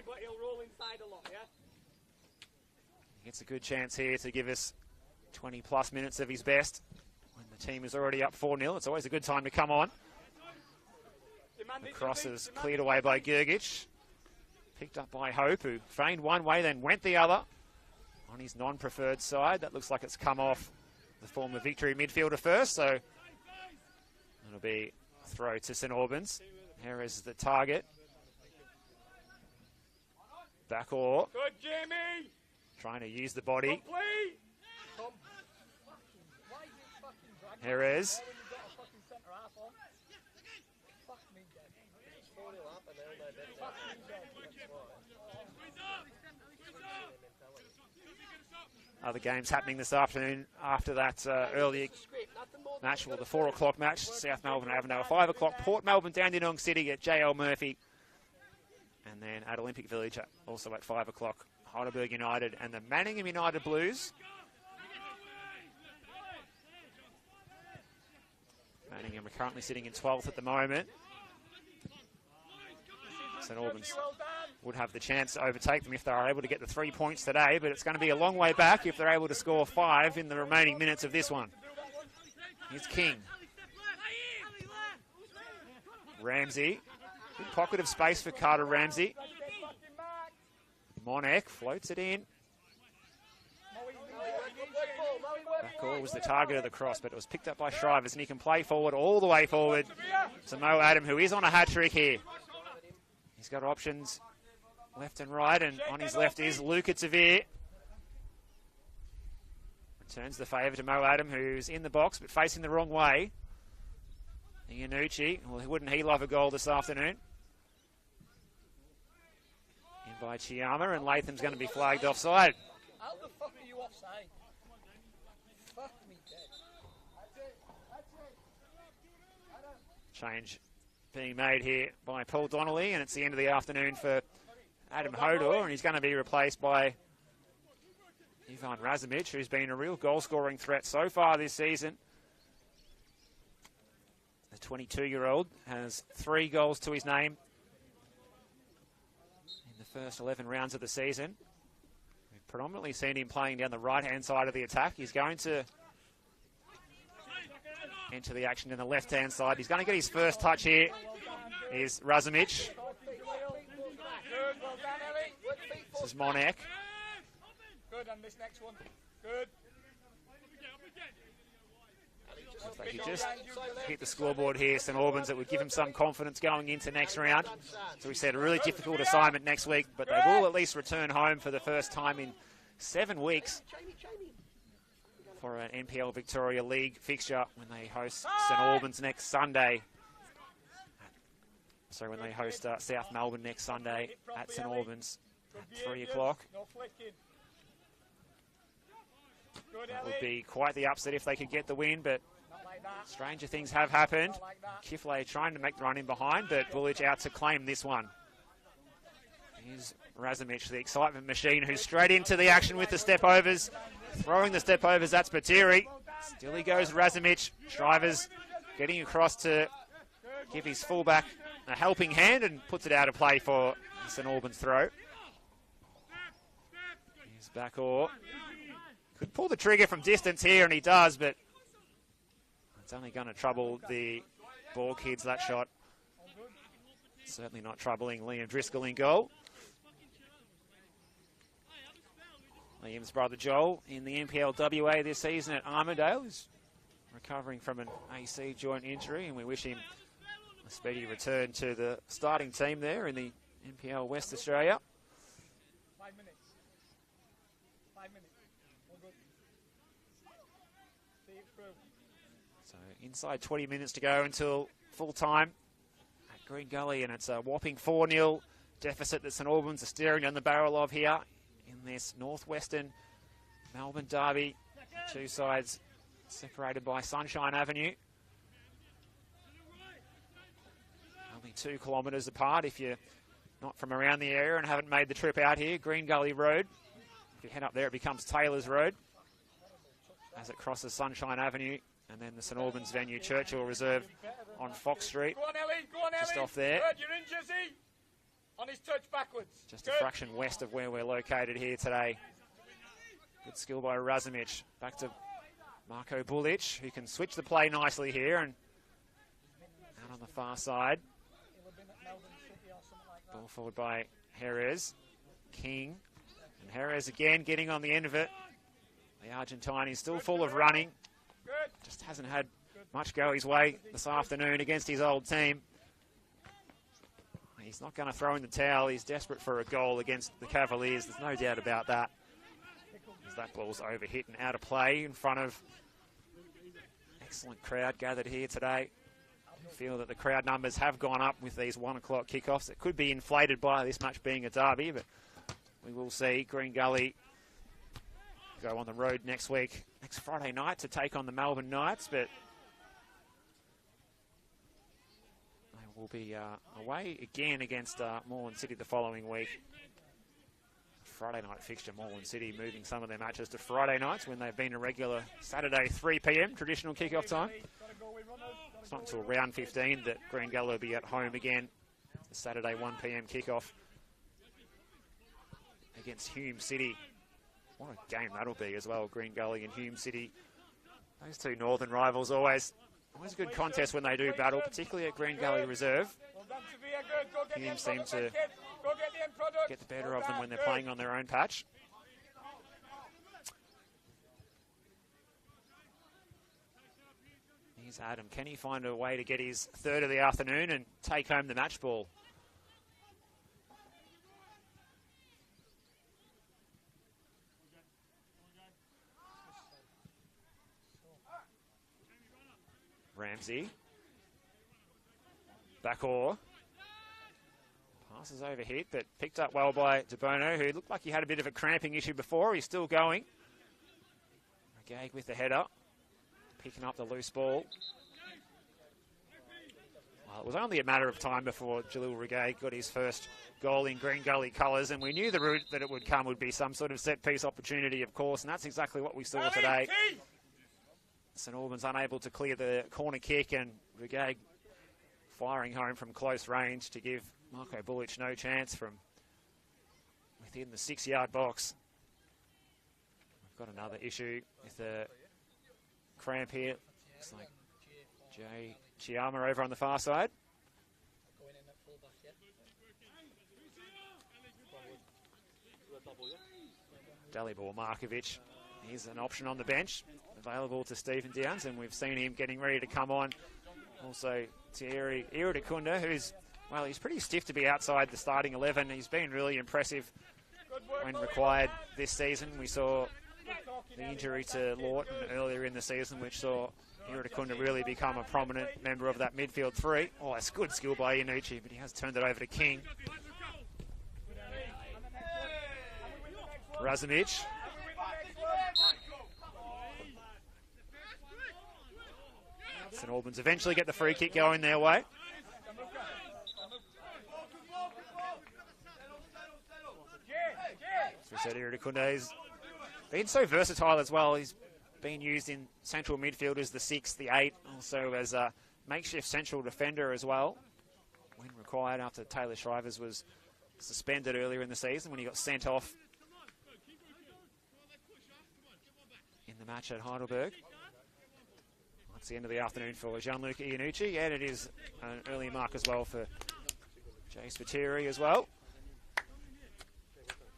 He gets a good chance here to give us 20 plus minutes of his best when the team is already up 4-0. It's always a good time to come on. The cross is cleared away by Gergich. Picked up by Hope, who feigned one way, then went the other. On his non-preferred side, that looks like it's come off the former Victory midfielder first, so it'll be a throw to St Albans. Here is the target. Bakor. Good, Jamie. Trying to use the body. Here is. other games happening this afternoon after that earlier match, well, the 4 o'clock match, South Melbourne at Avondale. 5 o'clock, Port Melbourne, Dandenong City at JL Murphy. And then at Olympic Village, also at 5 o'clock, Heidelberg United and the Manningham United Blues. Manningham are currently sitting in 12th at the moment. St Albans would have the chance to overtake them if they are able to get the 3 points today, but it's going to be a long way back if they're able to score 5 in the remaining minutes of this one. Here's King. Ramsey. Good pocket of space for Carter Ramsey. Monek floats it in. Backhaul was the target of the cross, but it was picked up by Shrivers, and he can play forward all the way forward to Mo Adam, who is on a hat-trick here. He's got options left and right, and on his left is Luca Tavir. Returns the favour to Mo Adam, who's in the box, but facing the wrong way. Iannucci, well, wouldn't he love a goal this afternoon? In by Chiama, and Latham's going to be flagged offside. How the fuck are you offside? Fuck me dead. Change being made here by Paul Donnelly, and it's the end of the afternoon for Adam Hodor, and he's going to be replaced by Ivan Razimic, who's been a real goal-scoring threat so far this season. The 22-year-old has 3 goals to his name in the first 11 rounds of the season. We've predominantly seen him playing down the right-hand side of the attack. He's going to enter the action in the left-hand side. He's going to get his first touch here. Here's Razimic. This is Monek. Good on this next one. Good. If they could just hit the scoreboard here, St Albans, it would give him some confidence going into next round. So we said a really difficult assignment next week, but they will at least return home for the first time in 7 weeks for an NPL Victoria League fixture when they host St Albans next Sunday. So when they host South Melbourne next Sunday at St Albans at 3 o'clock. That would be quite the upset if they could get the win, but stranger things have happened. Kifley trying to make the run in behind, but Bullich out to claim this one. Here's Razimic, the excitement machine, who's straight into the action with the step-overs. Throwing the step-overs, that's Patiri. Still he goes, Razimic. Shrivers getting across to give his fullback a helping hand and puts it out of play for St Albans throw. Here's Backhaul. Could pull the trigger from distance here, and he does, but it's only going to trouble the ball kids, that shot. Certainly not troubling Liam Driscoll in goal. Liam's brother Joel in the NPLWA this season at Armidale is recovering from an AC joint injury, and we wish him a speedy return to the starting team there in the NPL West Australia. 5 minutes. 5 minutes. All good. See it through. So inside 20 minutes to go until full time at Green Gully, and it's a whopping 4-0 deficit that St Albans are staring down the barrel of here in this northwestern Melbourne derby. 2 sides separated by Sunshine Avenue. Only 2 kilometres apart if you're not from around the area and haven't made the trip out here. Green Gully Road. If you head up there, it becomes Taylor's Road as it crosses Sunshine Avenue, and then the St Albans venue, Churchill Reserve on Fox Street. Go on, Ellie. Go on, Ellie. Just off there. Good, you're in, Jesse. On his touch backwards. Just a fraction west of where we're located here today. Good skill by Razimic. Back to Marco Bullich, who can switch the play nicely here, and out on the far side. Ball forward by Jerez. King. And Jerez again getting on the end of it. The Argentine is still full of running. Just hasn't had much go his way this afternoon against his old team. He's not going to throw in the towel. He's desperate for a goal against the Cavaliers. There's no doubt about that. As that ball's overhit and out of play in front of excellent crowd gathered here today. I feel that the crowd numbers have gone up with these 1 o'clock kickoffs. It could be inflated by this match being a derby, but we will see. Green Gully Go on the road next Friday night, to take on the Melbourne Knights, but they will be away again against Moreland City the following week. Friday night fixture, Moreland City moving some of their matches to Friday nights when they've been a regular Saturday 3 p.m. traditional kick-off time. It's not until round 15 that Green Gully will be at home again. The Saturday 1 p.m. kick-off against Hume City. What a game that'll be as well, Green Gully and Hume City. Those two northern rivals always a good contest when they do battle, particularly at Green Gully Reserve. Hume seem to get the better of them when they're playing on their own patch. Here's Adam. Can he find a way to get his third of the afternoon and take home the match ball? Ramsey. Backor. Passes over hit, but picked up well by DeBono, who looked like he had a bit of a cramping issue before. He's still going. Gag with the header. Picking up the loose ball. Well, it was only a matter of time before Jalil Regay got his first goal in Green Gully colours, and we knew the route that it would come would be some sort of set-piece opportunity, of course, and that's exactly what we saw today. St Albans unable to clear the corner kick, and Regay firing home from close range to give Marco Bullich no chance from within the 6-yard box. We've got another issue with the cramp here. Looks like Jay Chiama over on the far side. Dalibor Markovic, he's an option on the bench, available to Stephen Downs, and we've seen him getting ready to come on. Also, Thierry Iridakunda, who's, well, he's pretty stiff to be outside the starting 11. He's been really impressive when required this season. We saw the injury to Lawton earlier in the season, which saw Iridakunda really become a prominent member of that midfield three. Oh, that's good skill by Iannucci, but he has turned it over to King. Razumich. St Albans eventually get the free kick going their way. As we said, Iridakunde's been so versatile as well. He's been used in central midfield as the 6, the 8, also as a makeshift central defender as well, when required, after Taylor Shrivers was suspended earlier in the season when he got sent off in the match at Heidelberg. That's the end of the afternoon for Gianluca Iannucci, and it is an early mark as well for Jay Spiteri as well.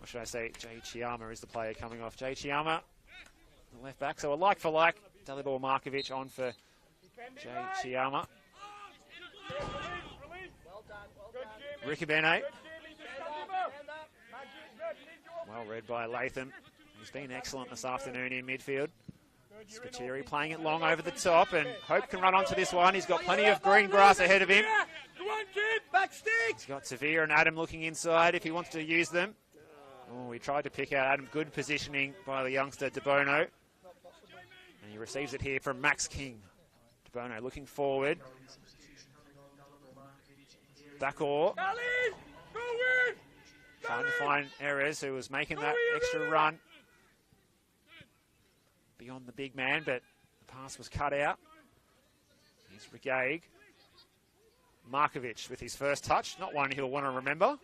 Or should I say, Jay Chiama is the player coming off. Jay Chiama, the left back. So a like for like. Dalibor Markovic on for Jay Chiama. Ricabene. Well read by Latham. He's been excellent this afternoon in midfield. Spiteri playing it long over the top, and Hope can run onto this one. He's got plenty of green grass ahead of him. He's got Severe and Adam looking inside if he wants to use them. Oh, he tried to pick out Adam. Good positioning by the youngster DeBono. And he receives it here from Max King. DeBono looking forward. Backor. Trying to find Erez, who was making that extra run beyond the big man, but the pass was cut out. Here's Regag. Markovic with his first touch, not one he'll want to remember.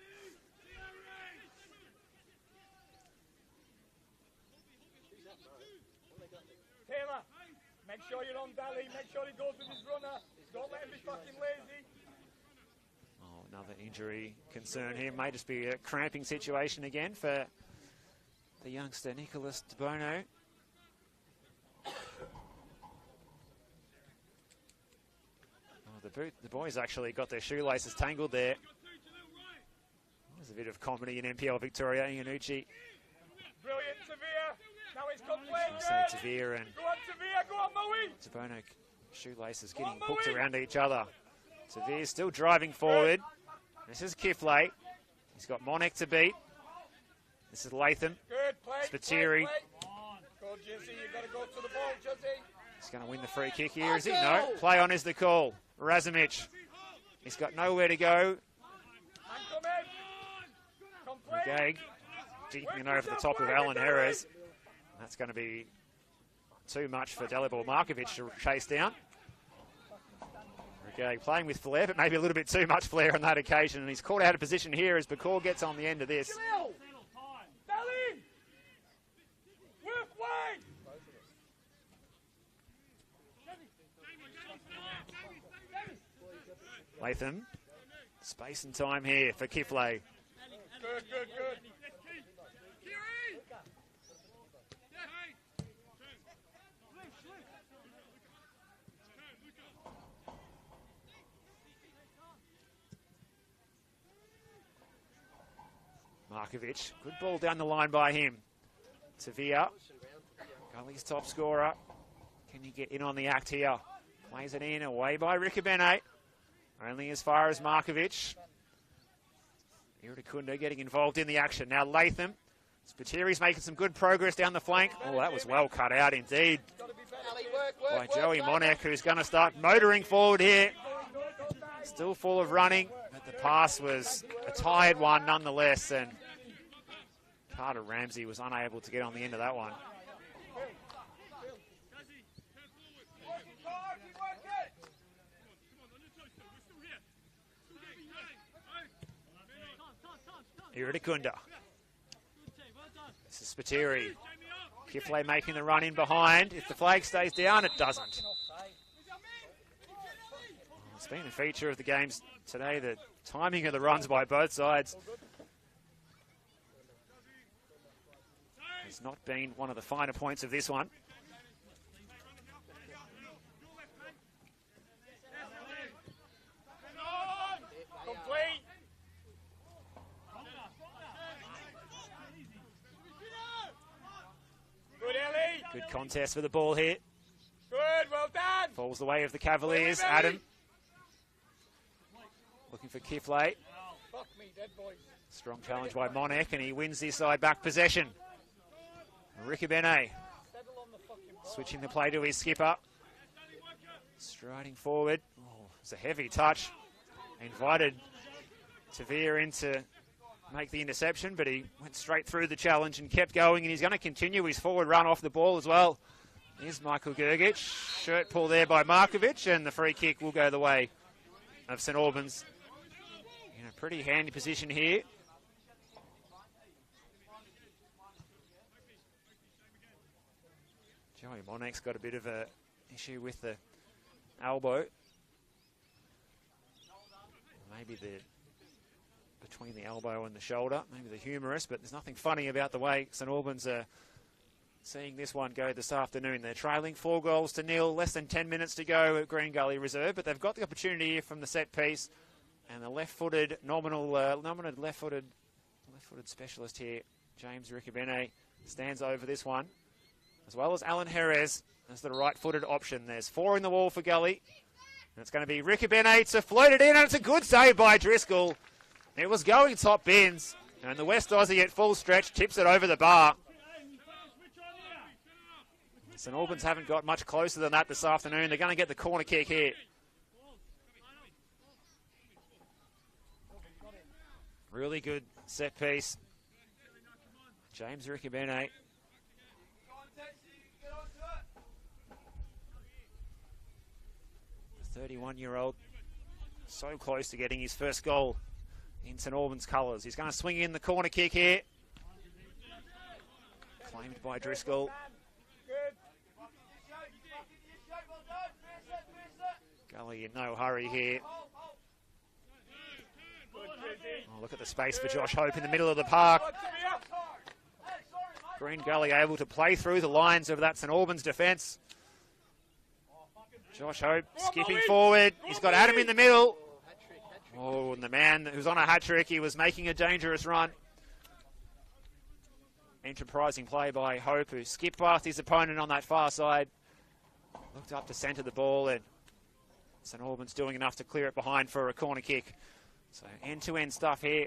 Taylor, make sure you're on Dally, make sure he goes with his runner. Don't let him be fucking lazy. Oh, another injury concern here. May just be a cramping situation again for the youngster Nicholas DeBono. The boys actually got their shoelaces tangled there. There's a bit of comedy in NPL Victoria. Iannucci. Brilliant, Severe. Now it's complete. Severe and go on, Severe. Go on, Moe. DeBono shoelaces getting hooked around each other. Severe still driving forward. This is Kifley. He's got Monek to beat. This is Latham. Good play. Spiteri. Go, Jesse, you got to go to the ball, Jesse. He's going to win the free kick here, is he? No. Play on is the call. Razumich. He's got nowhere to go. Gag deepening over the top of Alan Jerez. That's going to be too much for Dalibor Markovic to chase down. Gag playing with flair, but maybe a little bit too much flair on that occasion. And he's caught out of position here as Bakor gets on the end of this. Latham, space and time here for Kiflay. Good, good, good. Markovic, good ball down the line by him. Tavia, Gully's top scorer. Can he get in on the act here? Plays it in, away by Ricabene. Only as far as Markovic. Iridakunda getting involved in the action. Now Latham. Spiteri's making some good progress down the flank. Oh, that was well cut out indeed by Joey Monek, who's going to start motoring forward here. Still full of running, but the pass was a tired one nonetheless, and Carter Ramsey was unable to get on the end of that one. Iridakunda. This is Spiteri. Kiflay making the run in behind. If the flag stays down, it doesn't. It's been a feature of the games today, the timing of the runs by both sides. It's not been one of the finer points of this one. Good contest for the ball here. Good, well done. Falls the way of the Cavaliers. Adam. Looking for Kiflay. Fuck me, dead boys. Strong challenge by Monek, and he wins this side back possession. Ricabene. Switching the play to his skipper. Striding forward. Oh, it's a heavy touch. Invited Tavia in to make the interception, but he went straight through the challenge and kept going, and he's going to continue his forward run off the ball as well. Here's Michael Gergic. Shirt pull there by Markovic, and the free kick will go the way of St Albans. In a pretty handy position here. Joey Monek's got a bit of an issue with the elbow. Maybe between the elbow and the shoulder, maybe the humerus, but there's nothing funny about the way St Albans are seeing this one go this afternoon. They're trailing 4-0, less than 10 minutes to go at Green Gully Reserve, but they've got the opportunity here from the set piece, and the left-footed, nominated left-footed specialist here, James Ricabene, stands over this one, as well as Alan Jerez as the right-footed option. There's 4 in the wall for Gully, and it's going to be Ricabene to float it in, and it's a good save by Driscoll. It was going top bins, and the West Aussie at full stretch tips it over the bar. St Albans haven't got much closer than that this afternoon. They're going to get the corner kick here. Really good set piece. James Ricabene. The 31-year-old, so close to getting his first goal in St Albans colours. He's going to swing in the corner kick here. Claimed by Driscoll. Gully in no hurry here. Oh, look at the space for Josh Hope in the middle of the park. Green Gully able to play through the lines of that St Albans defence. Josh Hope skipping forward. He's got Adam in the middle. Oh, and the man who's on a hat-trick, he was making a dangerous run. Enterprising play by Hope, who skipped past his opponent on that far side. Looked up to centre the ball, and St Albans doing enough to clear it behind for a corner kick. So end-to-end stuff here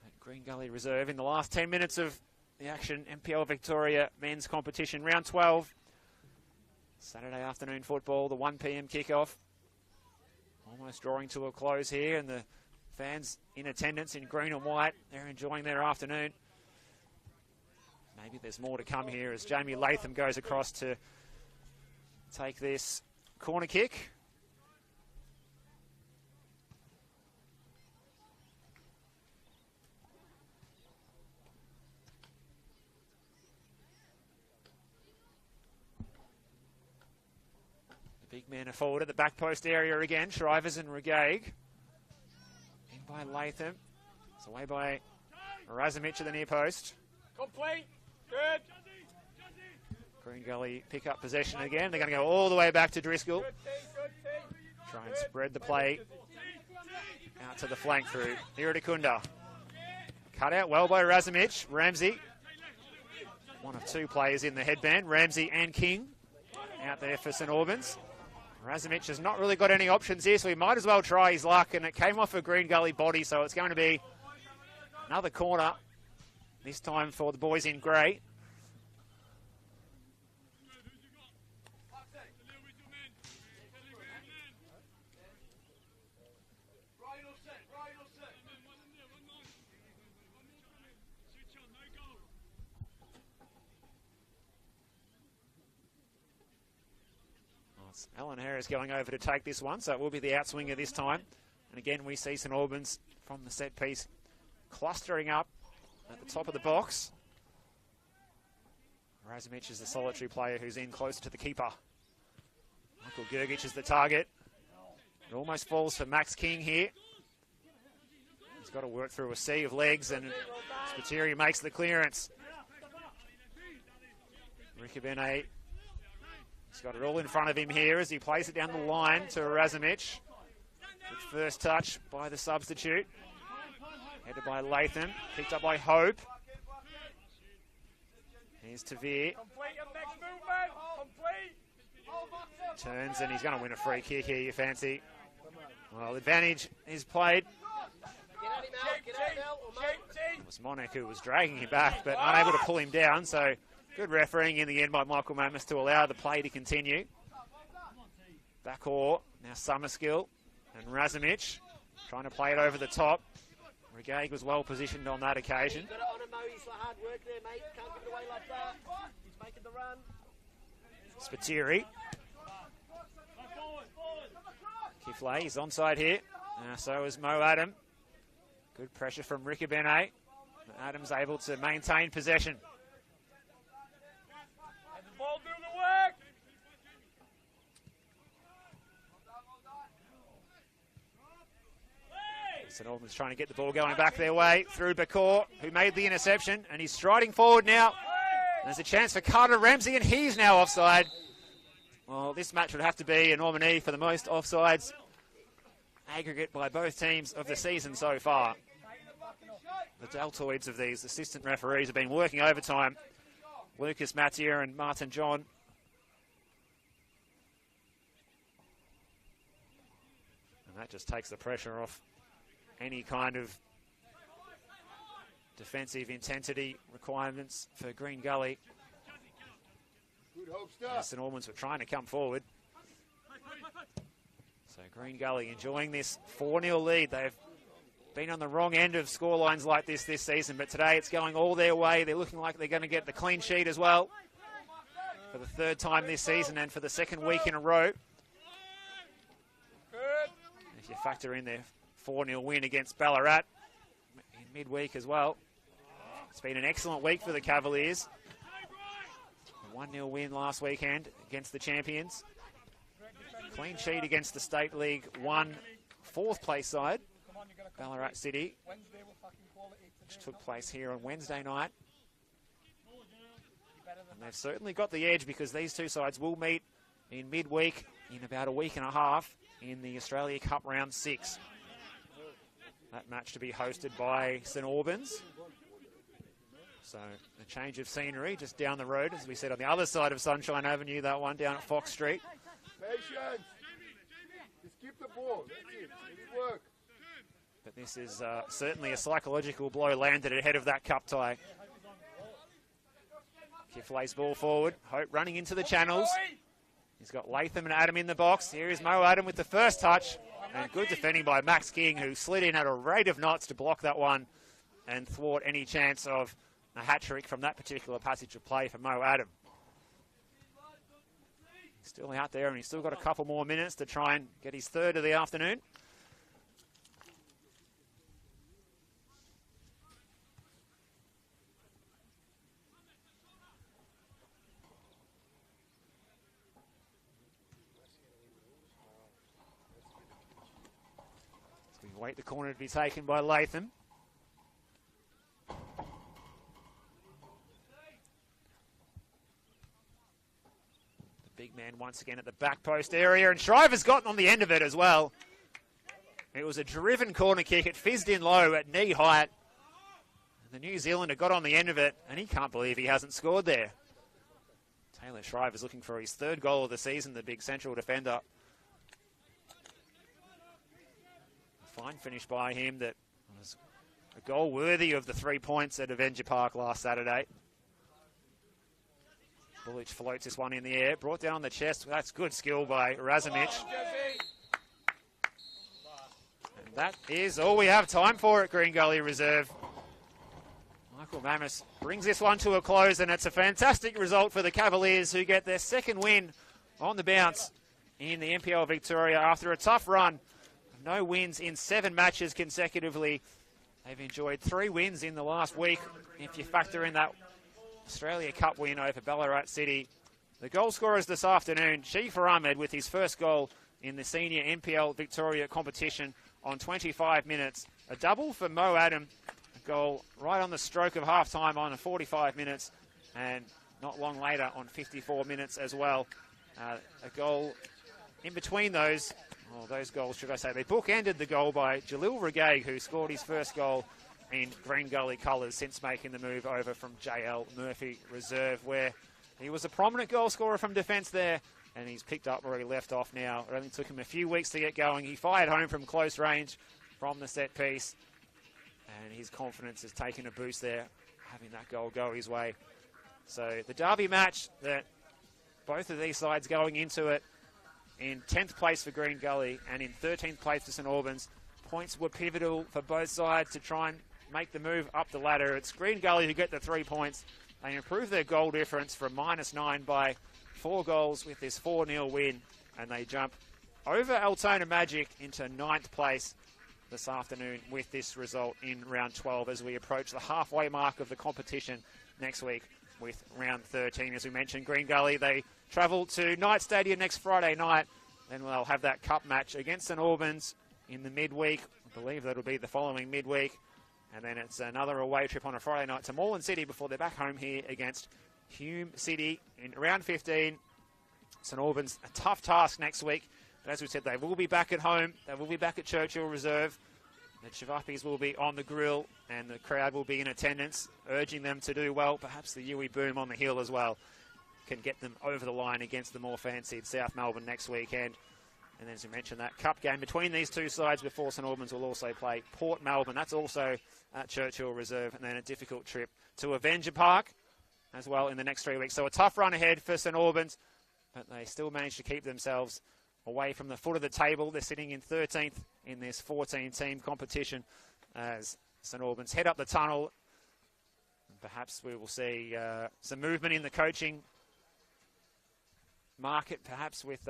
at Green Gully Reserve in the last 10 minutes of the action. NPL Victoria men's competition, round 12. Saturday afternoon football, the 1 p.m. kickoff. Almost drawing to a close here, and the fans in attendance in green and white, they're enjoying their afternoon. Maybe there's more to come here as Jamie Latham goes across to take this corner kick. The big men are forward at the back post area again. Shrivers and Regaig. In by Latham. It's away by Razumich at the near post. Complete. Good. Green Gully pick up possession again. They're going to go all the way back to Driscoll. Good team. Try and spread the play out to the flank through Iridakunda. Cut out well by Razumich. Ramsey, one of two players in the headband. Ramsey and King out there for St Albans. Razumich has not really got any options here, so he might as well try his luck, and it came off a Green Gully body, so it's going to be another corner, this time for the boys in grey. Alan Harris going over to take this one, so it will be the outswinger this time. And again, we see St Albans from the set piece clustering up at the top of the box. Razumich is the solitary player who's in closer to the keeper. Michael Gergich is the target. It almost falls for Max King here. He's got to work through a sea of legs, and Spiteri makes the clearance. Ricabene, he's got it all in front of him here as he plays it down the line to Razumich. Good first touch by the substitute. Headed by Latham, picked up by Hope. Here's Tavir. Turns, and he's going to win a free kick here, you fancy. Well, advantage is played. It was Monek who was dragging him back, but unable to pull him down, so good refereeing in the end by Michael Mamas to allow the play to continue. Backhaul, now Summerskill and Razumich trying to play it over the top. Regaig was well positioned on that occasion. Spiteri. Kiflay is onside here. So is Mo Adam. Good pressure from Ricabene. Adams able to maintain possession. Ball do the work. St Albans trying to get the ball going back their way through Bakor, who made the interception, and he's striding forward now. There's a chance for Carter Ramsey, and he's now offside. Well, this match would have to be a nominee for the most offsides aggregate by both teams of the season so far. The deltoids of these assistant referees have been working overtime. Lucas Mathieu and Martin John. And that just takes the pressure off any kind of defensive intensity requirements for Green Gully. St Albans were trying to come forward. So Green Gully enjoying this 4-0 lead. They've been on the wrong end of scorelines like this season, but today it's going all their way. They're looking like they're going to get the clean sheet as well for the third time this season and for the second week in a row. If you factor in their 4-0 win against Ballarat in midweek as well. It's been an excellent week for the Cavaliers. A 1-0 win last weekend against the champions. Clean sheet against the State League 1 fourth place side, Ballarat City, which took place here on Wednesday night. And they've certainly got the edge because these two sides will meet in midweek in about a week and a half in the Australia Cup Round 6. That match to be hosted by St Albans. So a change of scenery just down the road, as we said, on the other side of Sunshine Avenue, that one down at Fox Street. Patience. Just keep the ball. That's it. It'll work. But this is certainly a psychological blow landed ahead of that cup tie. Kifley's ball forward. Hope running into the channels. He's got Latham and Adam in the box. Here is Mo Adam with the first touch. And good defending by Max King, who slid in at a rate of knots to block that one and thwart any chance of a hat-trick from that particular passage of play for Mo Adam. He's still out there, and he's still got a couple more minutes to try and get his third of the afternoon. Wait the corner to be taken by Latham. The big man once again at the back post area, and Shriver's gotten on the end of it as well. It was a driven corner kick. It fizzed in low at knee height. And the New Zealander got on the end of it, and he can't believe he hasn't scored there. Taylor Shriver's looking for his third goal of the season, the big central defender. Fine finish by him that was a goal worthy of the 3 points at Avenger Park last Saturday. Bullich floats this one in the air, brought down on the chest. That's good skill by Razumich. And that is all we have time for at Green Gully Reserve. Michael Mammis brings this one to a close, and it's a fantastic result for the Cavaliers, who get their second win on the bounce in the NPL Victoria after a tough run. No wins in 7 matches consecutively. They've enjoyed 3 wins in the last week, if you factor in that Australia Cup win over Ballarat City. The goal scorers this afternoon, Shifa Ahmed with his first goal in the senior NPL Victoria competition on 25 minutes. A double for Mo Adam, a goal right on the stroke of half-time on 45 minutes, and not long later on 54 minutes as well. A goal in between those. Well, those goals, should I say, they bookended the goal by Jalil Regaig, who scored his first goal in Green Gully colours since making the move over from JL Murphy Reserve, where he was a prominent goal scorer from defence there, and he's picked up where he left off now. It only took him a few weeks to get going. He fired home from close range from the set piece, and his confidence has taken a boost there, having that goal go his way. So the derby match, that both of these sides going into it in 10th place for Green Gully and in 13th place for St Albans. Points were pivotal for both sides to try and make the move up the ladder. It's Green Gully who get the 3 points. They improve their goal difference from -9 by 4 goals with this 4-0 win, and they jump over Altona Magic into 9th place this afternoon with this result in round 12 as we approach the halfway mark of the competition next week with round 13. As we mentioned, Green Gully, they travel to Knight Stadium next Friday night, and they'll have that cup match against St Albans in the midweek. I believe that'll be the following midweek. And then it's another away trip on a Friday night to Moreland City before they're back home here against Hume City in round 15. St Albans, a tough task next week. But as we said, they will be back at home. They will be back at Churchill Reserve. The Chivapis will be on the grill, and the crowd will be in attendance, urging them to do well. Perhaps the Yui Boom on the hill as well can get them over the line against the more fancied South Melbourne next weekend. And as we mentioned, that cup game between these two sides before St Albans will also play Port Melbourne. That's also at Churchill Reserve, and then a difficult trip to Avenger Park as well in the next 3 weeks. So a tough run ahead for St Albans, but they still managed to keep themselves away from the foot of the table. They're sitting in 13th in this 14-team competition as St Albans head up the tunnel. And perhaps we will see some movement in the coaching market, perhaps with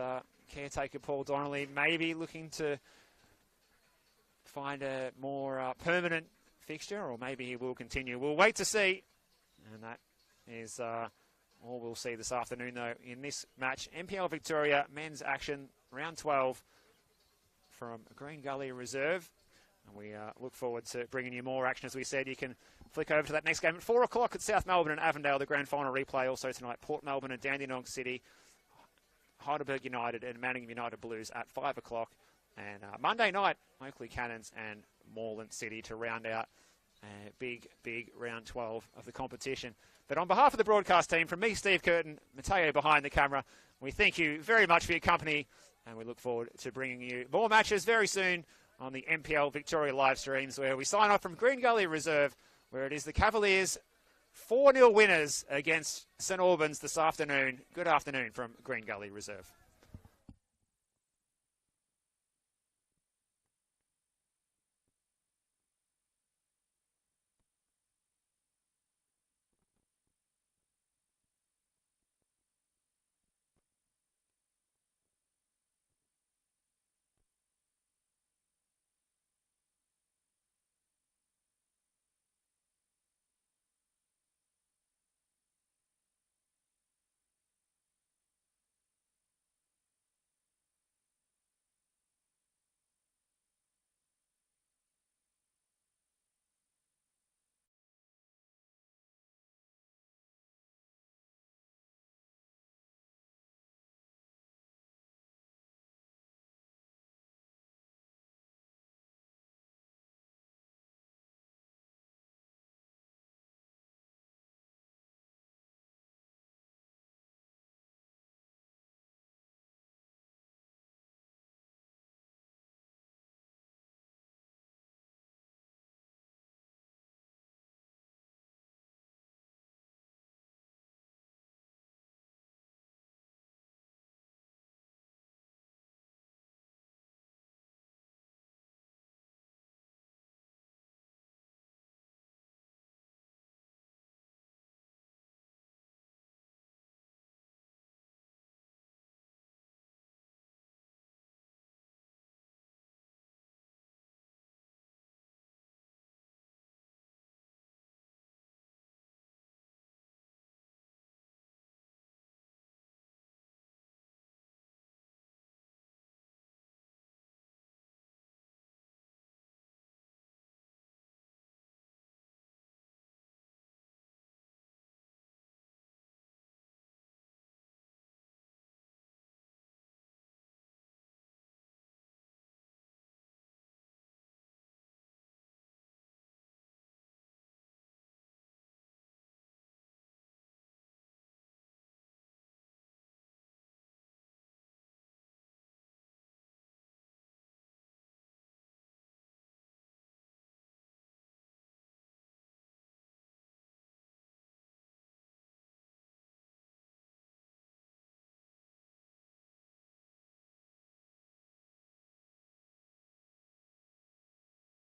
caretaker Paul Donnelly maybe looking to find a more permanent fixture, or maybe he will continue. We'll wait to see, and that is all we'll see this afternoon, though, in this match. NPL Victoria men's action, round 12 from Green Gully Reserve. And we look forward to bringing you more action. As we said, you can flick over to that next game at 4 o'clock at South Melbourne and Avondale, the grand final replay. Also tonight, Port Melbourne and Dandenong City, Heidelberg United and Manningham United Blues at 5 o'clock. And Monday night, Oakley Cannons and Moreland City to round out a big round 12 of the competition. But on behalf of the broadcast team, from me, Steve Curtin, Matteo behind the camera, we thank you very much for your company, and we look forward to bringing you more matches very soon on the NPL Victoria live streams, where we sign off from Green Gully Reserve, where it is the Cavaliers 4-0 winners against St Albans this afternoon. Good afternoon from Green Gully Reserve.